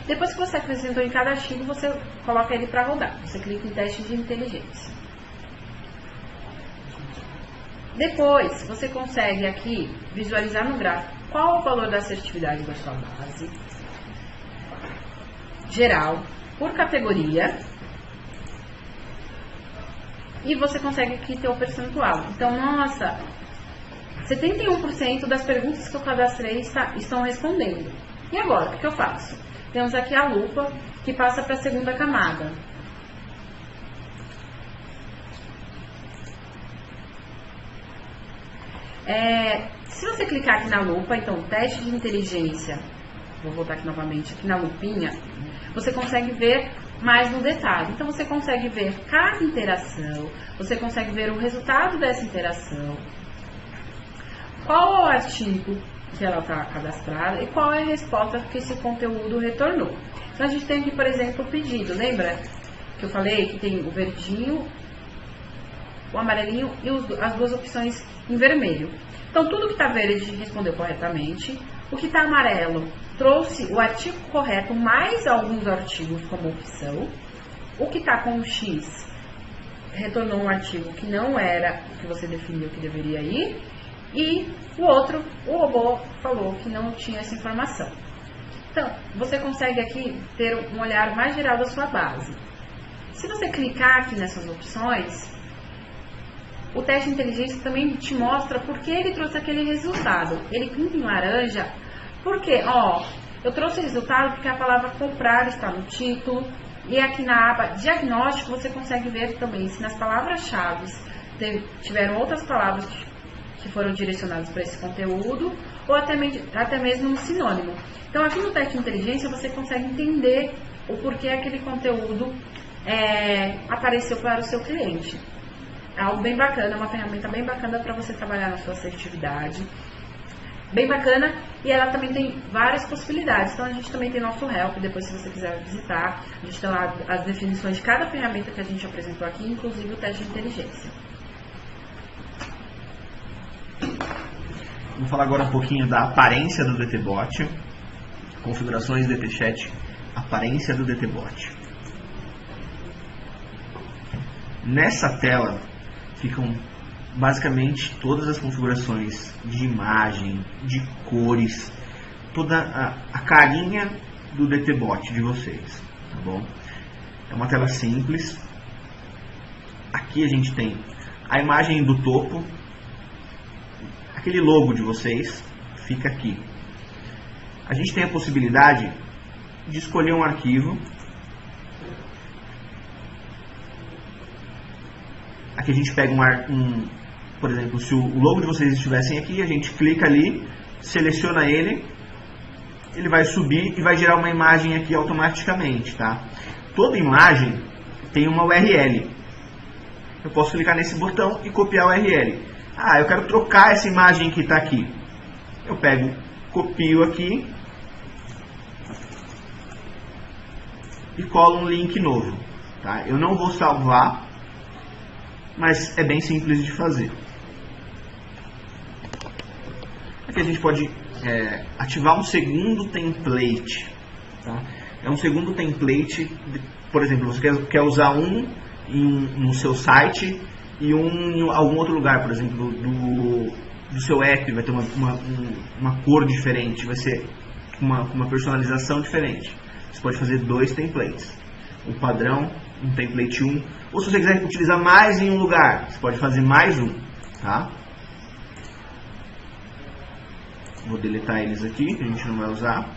Depois que você acrescentou em cada artigo, você coloca ele para rodar. Você clica em teste de inteligência. Depois, você consegue aqui visualizar no gráfico qual o valor da assertividade da sua base, geral, por categoria, e você consegue aqui ter o percentual. Então, nossa, 71% das perguntas que eu cadastrei estão respondendo. E agora, o que eu faço? Temos aqui a lupa, que passa para a segunda camada. Se você clicar aqui na lupa, então, teste de inteligência, vou voltar aqui novamente, aqui na lupinha, você consegue ver mais no detalhe. Então, você consegue ver cada interação, você consegue ver o resultado dessa interação, qual é o artigo que ela está cadastrada e qual é a resposta que esse conteúdo retornou. Então, a gente tem aqui, por exemplo, o pedido. Lembra que eu falei que tem o verdinho, o amarelinho e as duas opções em vermelho. Então, tudo que está verde respondeu corretamente. O que está amarelo trouxe o artigo correto, mais alguns artigos como opção. O que está com o X retornou um artigo que não era o que você definiu que deveria ir. E o outro, o robô falou que não tinha essa informação. Então, você consegue aqui ter um olhar mais geral da sua base. Se você clicar aqui nessas opções, o teste de inteligência também te mostra por que ele trouxe aquele resultado. Ele pinta em laranja porque, eu trouxe o resultado porque a palavra comprar está no título. E aqui na aba diagnóstico você consegue ver também se nas palavras-chave tiveram outras palavras que foram direcionadas para esse conteúdo ou até mesmo um sinônimo. Então, aqui no teste de inteligência você consegue entender o porquê aquele conteúdo apareceu para o seu cliente. É algo bem bacana, uma ferramenta bem bacana para você trabalhar na sua assertividade. Bem bacana, e ela também tem várias possibilidades. Então, a gente também tem nosso help, depois se você quiser visitar, a gente tem lá as definições de cada ferramenta que a gente apresentou aqui, inclusive o teste de inteligência. Vamos falar agora um pouquinho da aparência do DTBot, configurações DTChat, aparência do DTBot. Nessa tela ficam basicamente todas as configurações de imagem, de cores, toda a carinha do DTBot de vocês, tá bom? É uma tela simples. Aqui a gente tem a imagem do topo, aquele logo de vocês fica aqui. A gente tem a possibilidade de escolher um arquivo. Aqui a gente pega Por exemplo, se o logo de vocês estivessem aqui, a gente clica ali, seleciona ele, ele vai subir e vai gerar uma imagem aqui automaticamente, tá? Toda imagem tem uma URL. Eu posso clicar nesse botão e copiar a URL. Ah, eu quero trocar essa imagem que está aqui. Eu pego, copio aqui e colo um link novo, tá? Eu não vou salvar, mas é bem simples de fazer. Aqui a gente pode ativar um segundo template, tá? É um segundo template, por exemplo, você quer usar um no seu site e um em algum outro lugar, por exemplo, do seu app, vai ter uma cor diferente, vai ser uma personalização diferente. Você pode fazer 2 templates, um padrão, um template 1, ou se você quiser utilizar mais em um lugar, você pode fazer mais um, tá? Vou deletar eles aqui, que a gente não vai usar.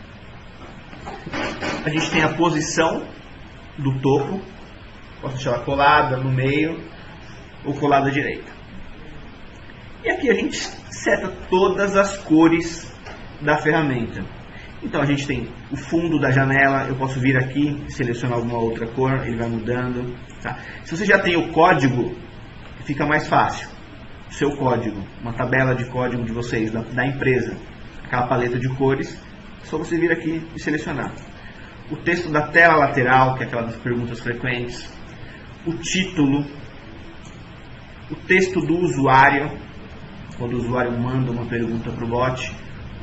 A gente tem a posição do topo, posso deixar ela colada no meio ou colada à direita. E aqui a gente seta todas as cores da ferramenta. Então a gente tem o fundo da janela, eu posso vir aqui, selecionar alguma outra cor, ele vai mudando. Tá? Se você já tem o código, fica mais fácil. O seu código, uma tabela de código de vocês, da empresa, aquela paleta de cores, é só você vir aqui e selecionar. O texto da tela lateral, que é aquela das perguntas frequentes, o título, o texto do usuário, quando o usuário manda uma pergunta para o bot,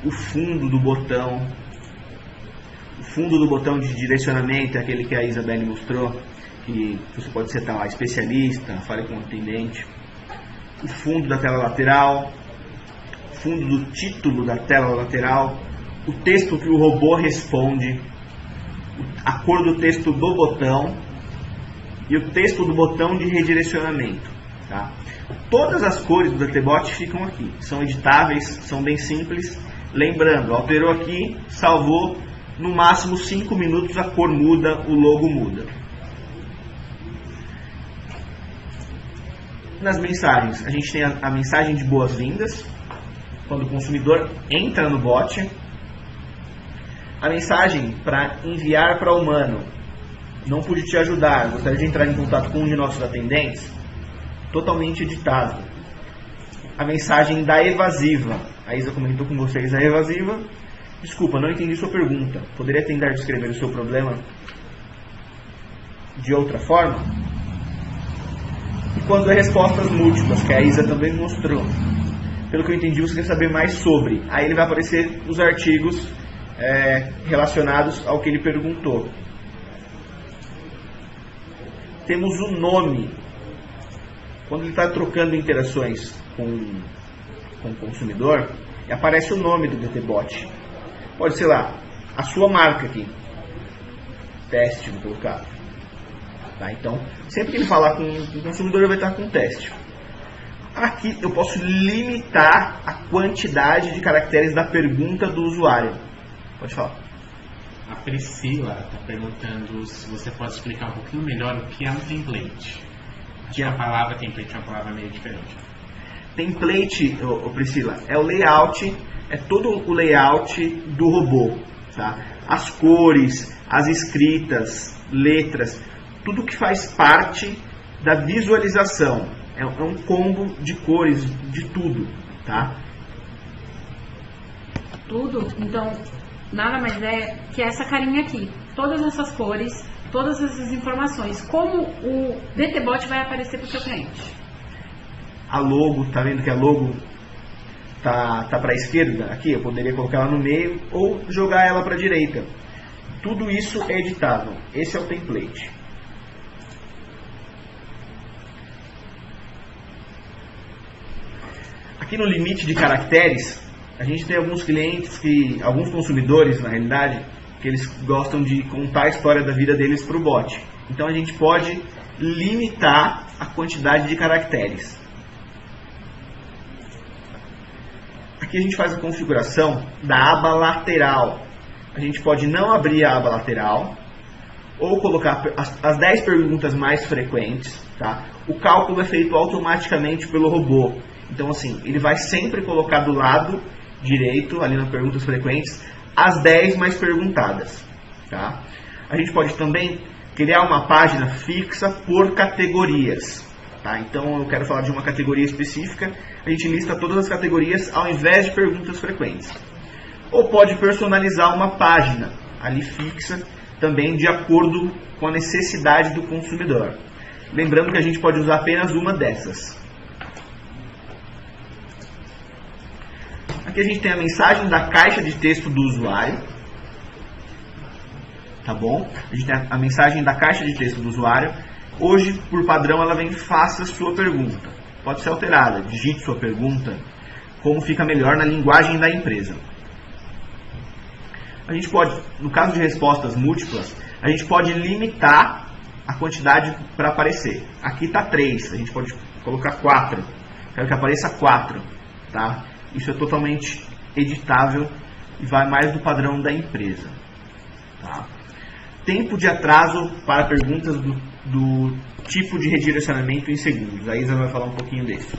o fundo do botão. O fundo do botão de direcionamento é aquele que a Isabelle mostrou, que você pode setar lá, especialista, fale com o atendente. O fundo da tela lateral, o fundo do título da tela lateral, o texto que o robô responde, a cor do texto do botão e o texto do botão de redirecionamento. Tá? Todas as cores do DTBot ficam aqui, são editáveis, são bem simples. Lembrando, alterou aqui, salvou, no máximo 5 minutos a cor muda, o logo muda. Nas mensagens, a gente tem a mensagem de boas-vindas, quando o consumidor entra no bot. A mensagem para enviar para o humano, não pude te ajudar, gostaria de entrar em contato com um de nossos atendentes, totalmente editável. A mensagem da evasiva, a Isa comentou com vocês a evasiva. Desculpa, não entendi sua pergunta. Poderia tentar descrever o seu problema de outra forma? E quando é respostas múltiplas, que a Isa também mostrou. Pelo que eu entendi, você quer saber mais sobre. Aí ele vai aparecer os artigos relacionados ao que ele perguntou. Temos o nome. Quando ele está trocando interações com o consumidor, aparece o nome do DTBot. Pode ser lá, a sua marca aqui. Teste, vou colocar. Tá? Então, sempre que ele falar com o consumidor, ele vai estar com teste. Aqui eu posso limitar a quantidade de caracteres da pergunta do usuário. Pode falar. A Priscila está perguntando se você pode explicar um pouquinho melhor o que é um template. Acho que a palavra template é uma palavra meio diferente. Template, Priscila, é o layout, é todo o layout do robô. Tá? As cores, as escritas, letras, tudo que faz parte da visualização. É um combo de cores, de tudo. Tá? Tudo? Então, nada mais é que essa carinha aqui. Todas essas cores, todas essas informações. Como o DTBot vai aparecer para o seu cliente? A logo, tá vendo que a logo tá para a esquerda? Aqui, eu poderia colocar ela no meio ou jogar ela para a direita. Tudo isso é editável. Esse é o template. Aqui no limite de caracteres, a gente tem alguns clientes alguns consumidores, na realidade, que eles gostam de contar a história da vida deles para o bot. Então a gente pode limitar a quantidade de caracteres. Aqui a gente faz a configuração da aba lateral. A gente pode não abrir a aba lateral ou colocar as 10 perguntas mais frequentes. Tá? O cálculo é feito automaticamente pelo robô. Então, assim, ele vai sempre colocar do lado direito, ali nas perguntas frequentes, as 10 mais perguntadas. Tá? A gente pode também criar uma página fixa por categorias. Tá? Então, eu quero falar de uma categoria específica, a gente lista todas as categorias ao invés de perguntas frequentes. Ou pode personalizar uma página ali fixa, também de acordo com a necessidade do consumidor. Lembrando que a gente pode usar apenas uma dessas. Aqui a gente tem a mensagem da caixa de texto do usuário. Tá bom? A gente tem a mensagem da caixa de texto do usuário. Hoje, por padrão, ela vem faça sua pergunta. Pode ser alterada, digite sua pergunta, como fica melhor na linguagem da empresa. A gente pode, no caso de respostas múltiplas, a gente pode limitar a quantidade para aparecer. Aqui está 3, a gente pode colocar 4. Quero que apareça 4. Tá? Isso é totalmente editável e vai mais do padrão da empresa. Tá? Tempo de atraso para perguntas do tipo de redirecionamento em segundos. A Isa vai falar um pouquinho desse.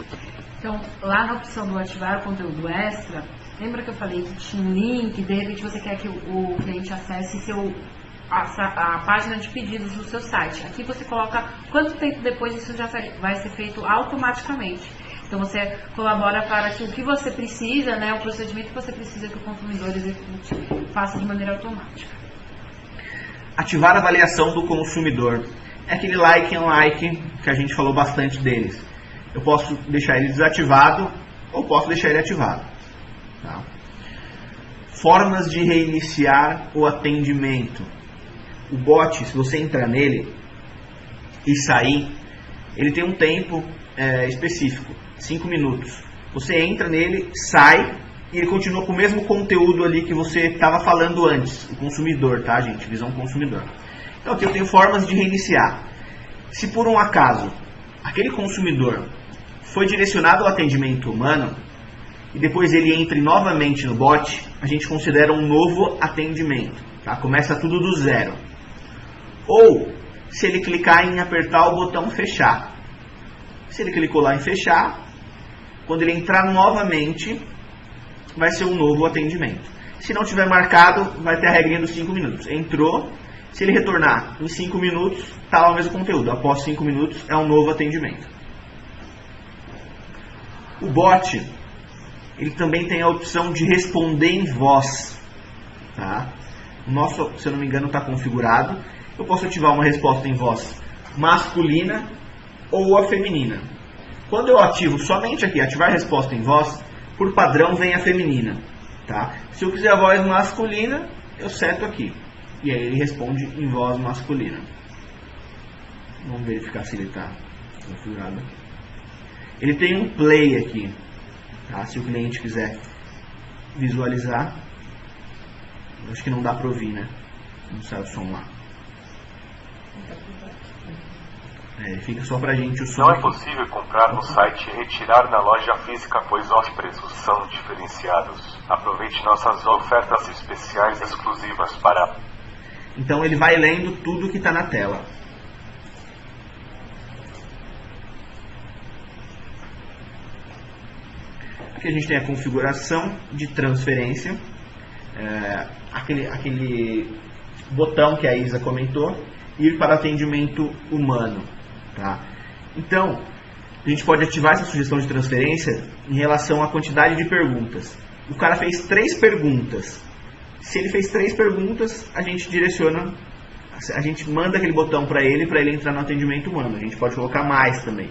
Então, lá na opção do ativar o conteúdo extra, lembra que eu falei que tinha um link, de repente você quer que o cliente acesse a página de pedidos do seu site. Aqui você coloca quanto tempo depois isso já vai ser feito automaticamente. Então você colabora para que o que você precisa, né, o procedimento que você precisa que o consumidor execute, faça de maneira automática. Ativar a avaliação do consumidor. É aquele like and like que a gente falou bastante deles. Eu posso deixar ele desativado ou posso deixar ele ativado. Tá? Formas de reiniciar o atendimento. O bot, se você entrar nele e sair, ele tem um tempo específico, 5 minutos. Você entra nele, sai e ele continua com o mesmo conteúdo ali que você estava falando antes. O consumidor, tá, gente? Visão consumidor. Então aqui eu tenho formas de reiniciar. Se por um acaso aquele consumidor foi direcionado ao atendimento humano e depois ele entre novamente no bot, a gente considera um novo atendimento. Tá? Começa tudo do zero. Ou se ele clicar em apertar o botão fechar. Se ele clicou lá em fechar, quando ele entrar novamente, vai ser um novo atendimento. Se não tiver marcado, vai ter a regrinha dos 5 minutos. Entrou, se ele retornar em 5 minutos, está lá o mesmo conteúdo. Após 5 minutos, é um novo atendimento. O bot, ele também tem a opção de responder em voz. Tá? O nosso, se eu não me engano, está configurado. Eu posso ativar uma resposta em voz masculina ou a feminina. Quando eu ativo somente aqui, ativar resposta em voz, por padrão vem a feminina. Tá? Se eu quiser a voz masculina, eu seto aqui. E aí ele responde em voz masculina. Vamos verificar se ele está configurado. Ele tem um play aqui. Tá? Se o cliente quiser visualizar. Acho que não dá para ouvir, né? Não sai o som lá. Fica só pra gente o som. Não é aqui. possível comprar no site e retirar na loja física, pois os preços são diferenciados. Aproveite nossas ofertas especiais exclusivas para... Então ele vai lendo tudo que está na tela. Aqui a gente tem a configuração de transferência. Aquele botão que a Isa comentou. Ir para atendimento humano. Tá? Então, a gente pode ativar essa sugestão de transferência em relação à quantidade de perguntas. O cara fez 3 perguntas. Se ele fez 3 perguntas, a gente direciona, a gente manda aquele botão para ele entrar no atendimento humano. A gente pode colocar mais também.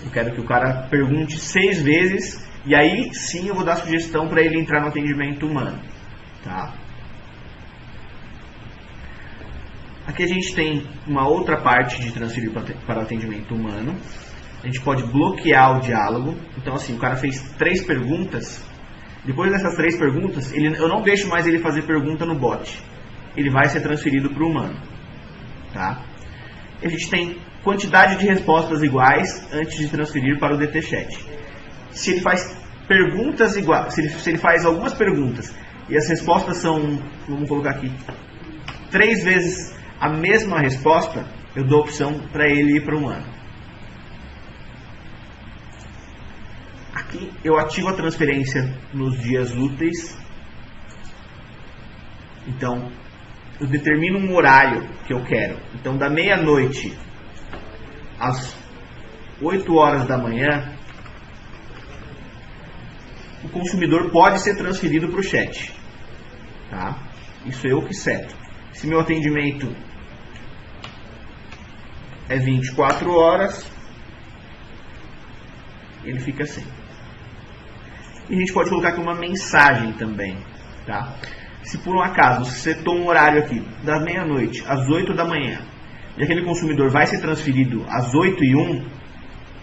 Eu quero que o cara pergunte 6 vezes e aí sim eu vou dar sugestão para ele entrar no atendimento humano. Tá? Aqui a gente tem uma outra parte de transferir para o atendimento humano. A gente pode bloquear o diálogo. Então assim, o cara fez 3 perguntas. Depois dessas 3 perguntas, eu não deixo mais ele fazer pergunta no bot. Ele vai ser transferido para o humano. Tá? A gente tem quantidade de respostas iguais antes de transferir para o DT Chat. Se ele faz perguntas iguais, se ele faz algumas perguntas e as respostas são, vamos colocar aqui, 3 vezes a mesma resposta, eu dou a opção para ele ir para o humano. aqui, eu ativo a transferência nos dias úteis. Então, eu determino um horário que eu quero. Então, da meia-noite às 8 horas da manhã, o consumidor pode ser transferido para o chat. Tá? Isso eu que seto. Se meu atendimento é 24 horas, ele fica assim. E a gente pode colocar aqui uma mensagem também. Tá? Se por um acaso você setou um horário aqui, da meia-noite às 8 da manhã, e aquele consumidor vai ser transferido às 8h01,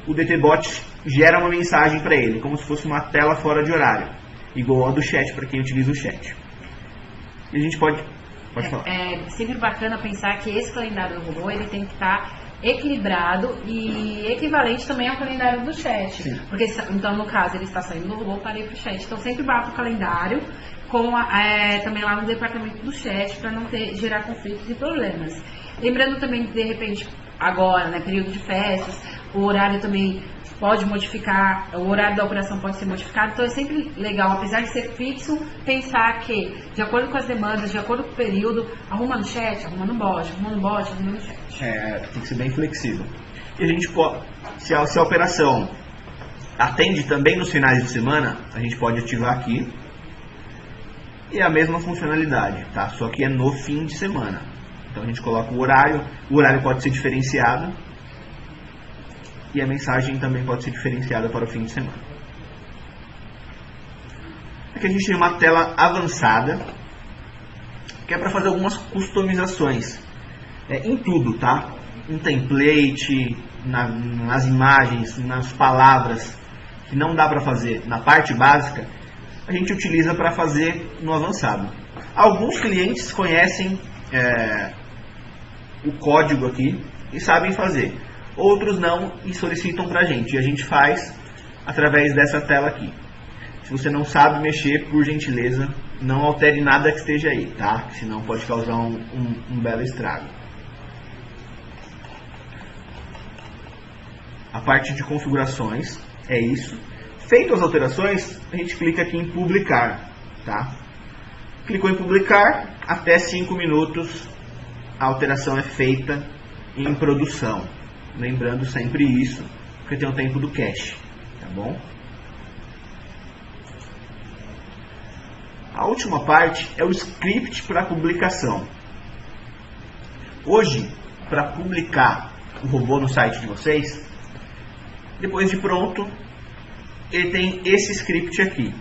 o DTBot gera uma mensagem para ele, como se fosse uma tela fora de horário, igual a do chat para quem utiliza o chat. E a gente pode falar. É sempre bacana pensar que esse calendário do robô ele tem que estar equilibrado e equivalente também ao calendário do chat. Sim. Porque, então, no caso, ele está saindo do robô para ir para o chat. Então, sempre bata o calendário também lá no departamento do chat para não gerar conflitos e problemas. Lembrando também que, de repente, agora, né, período de festas, o horário também pode modificar, o horário da operação pode ser modificado, então é sempre legal, apesar de ser fixo, pensar que, de acordo com as demandas, de acordo com o período, arruma no chat, arruma no bot, arruma no bot, arruma no chat. Tem que ser bem flexível. E a gente pode, se a operação atende também nos finais de semana, a gente pode ativar aqui, e é a mesma funcionalidade, tá? Só que é no fim de semana. Então a gente coloca o horário pode ser diferenciado, e a mensagem também pode ser diferenciada para o fim de semana. Aqui a gente tem uma tela avançada, que é para fazer algumas customizações em tudo, tá? Um template, nas imagens, nas palavras, que não dá para fazer na parte básica, a gente utiliza para fazer no avançado. Alguns clientes conhecem o código aqui e sabem fazer. Outros não e solicitam para a gente. E a gente faz através dessa tela aqui. Se você não sabe mexer, por gentileza, não altere nada que esteja aí, tá? Senão pode causar um belo estrago. A parte de configurações é isso. Feitas as alterações, a gente clica aqui em publicar, tá? Clicou em publicar, até 5 minutos a alteração é feita em produção. Lembrando sempre isso, porque tem o tempo do cache, tá bom? A última parte é o script para publicação. Hoje, para publicar o robô no site de vocês, depois de pronto, ele tem esse script aqui.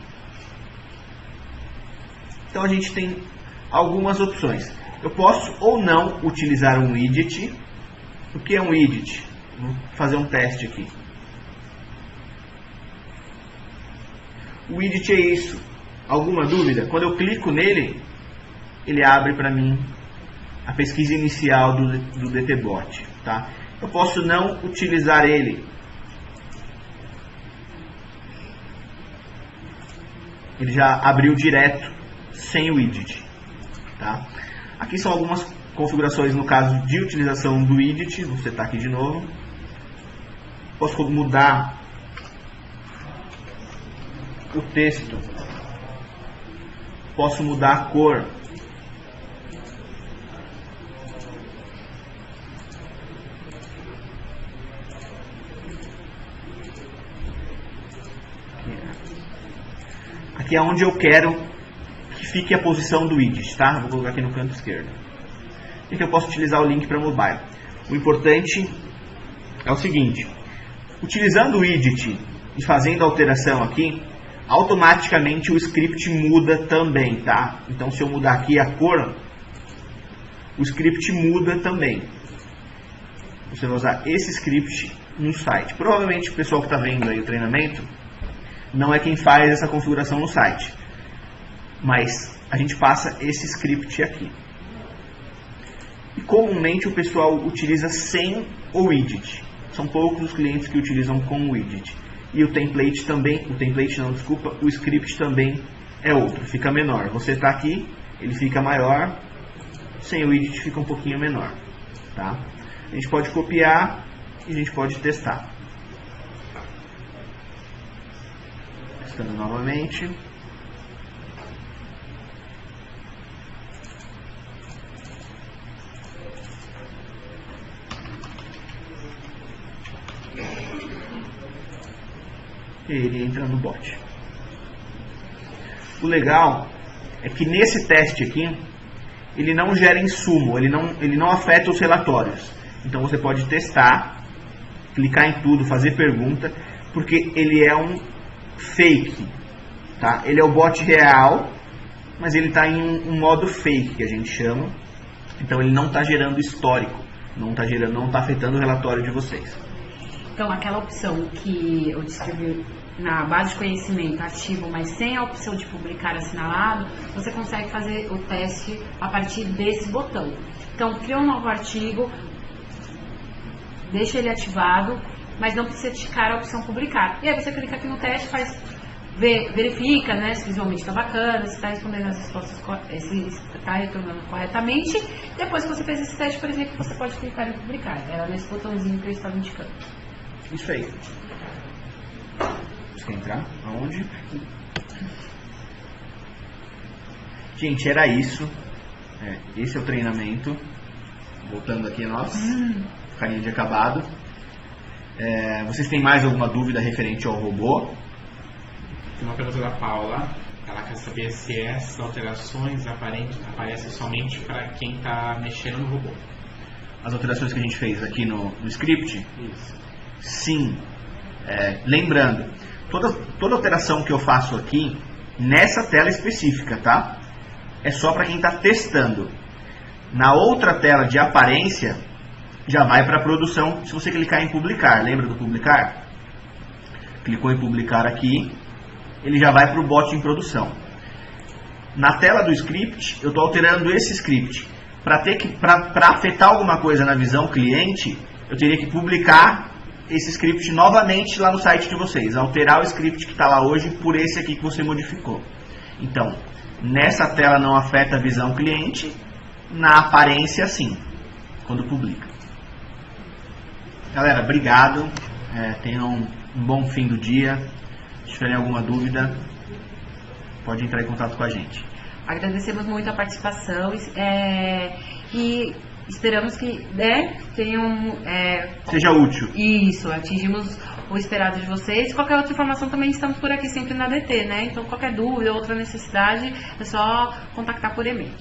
Então a gente tem algumas opções. Eu posso ou não utilizar um widget. O que é um widget? Vou fazer um teste aqui. O widget é isso. Alguma dúvida? Quando eu clico nele, ele abre para mim a pesquisa inicial do DTBot. Tá? Eu posso não utilizar ele. Ele já abriu direto, sem o widget. Tá? Aqui são algumas configurações no caso de utilização do widget. Vou setar aqui de novo. Posso mudar o texto. Posso mudar a cor. Aqui é onde eu quero que fique a posição do widget, tá? Vou colocar aqui no canto esquerdo. E que eu posso utilizar o link para mobile. O importante é o seguinte: utilizando o widget e fazendo a alteração aqui, automaticamente o script muda também, tá? Então se eu mudar aqui a cor, o script muda também. Você vai usar esse script no site. Provavelmente o pessoal que está vendo aí o treinamento não é quem faz essa configuração no site, mas a gente passa esse script aqui. E comumente o pessoal utiliza sem o widget. São poucos os clientes que utilizam com o widget. E o template também, o script também é outro, fica menor. Você está aqui, ele fica maior, sem o widget fica um pouquinho menor. Tá? A gente pode copiar e a gente pode testar. Testando novamente. Ele entra no bot. O legal é que nesse teste aqui, ele não gera insumo, ele não afeta os relatórios. Então você pode testar, clicar em tudo, fazer pergunta, porque ele é um fake, tá? Ele é o bot real, mas ele está em um modo fake, que a gente chama. Então ele não está gerando histórico, não está afetando o relatório de vocês. Então, aquela opção que eu descrevi na base de conhecimento ativo, mas sem a opção de publicar assinalado, você consegue fazer o teste a partir desse botão. Então, cria um novo artigo, deixa ele ativado, mas não precisa ticar a opção publicar. E aí você clica aqui no teste, verifica, né, se visualmente está bacana, se está respondendo as respostas, se está retornando corretamente. Depois que você fez esse teste, por exemplo, você pode clicar em publicar. Era nesse botãozinho que eu estava indicando. Isso aí. Você quer entrar? Aonde? Gente, era isso. Esse é o treinamento. Voltando aqui a nós. Carinha de acabado. Vocês têm mais alguma dúvida referente ao robô? Tem uma pergunta da Paula. Ela quer saber se essas alterações aparecem somente para quem está mexendo no robô. As alterações que a gente fez aqui no script? Isso. Sim. Lembrando, toda alteração que eu faço aqui, nessa tela específica, tá? É só para quem está testando. Na outra tela de aparência, já vai para a produção se você clicar em publicar. Lembra do publicar? Clicou em publicar aqui, ele já vai para o bot em produção. Na tela do script, eu estou alterando esse script. Para afetar alguma coisa na visão cliente, eu teria que publicar esse script novamente lá no site de vocês. Alterar o script que está lá hoje por esse aqui que você modificou. Então, nessa tela não afeta a visão cliente, na aparência sim, quando publica. Galera, obrigado. Tenham um bom fim do dia. Se tiverem alguma dúvida, pode entrar em contato com a gente. Agradecemos muito a participação e esperamos que tenham... Seja útil. Isso, atingimos o esperado de vocês. Qualquer outra informação também estamos por aqui sempre na DT, né? Então qualquer dúvida, outra necessidade, é só contactar por e-mail.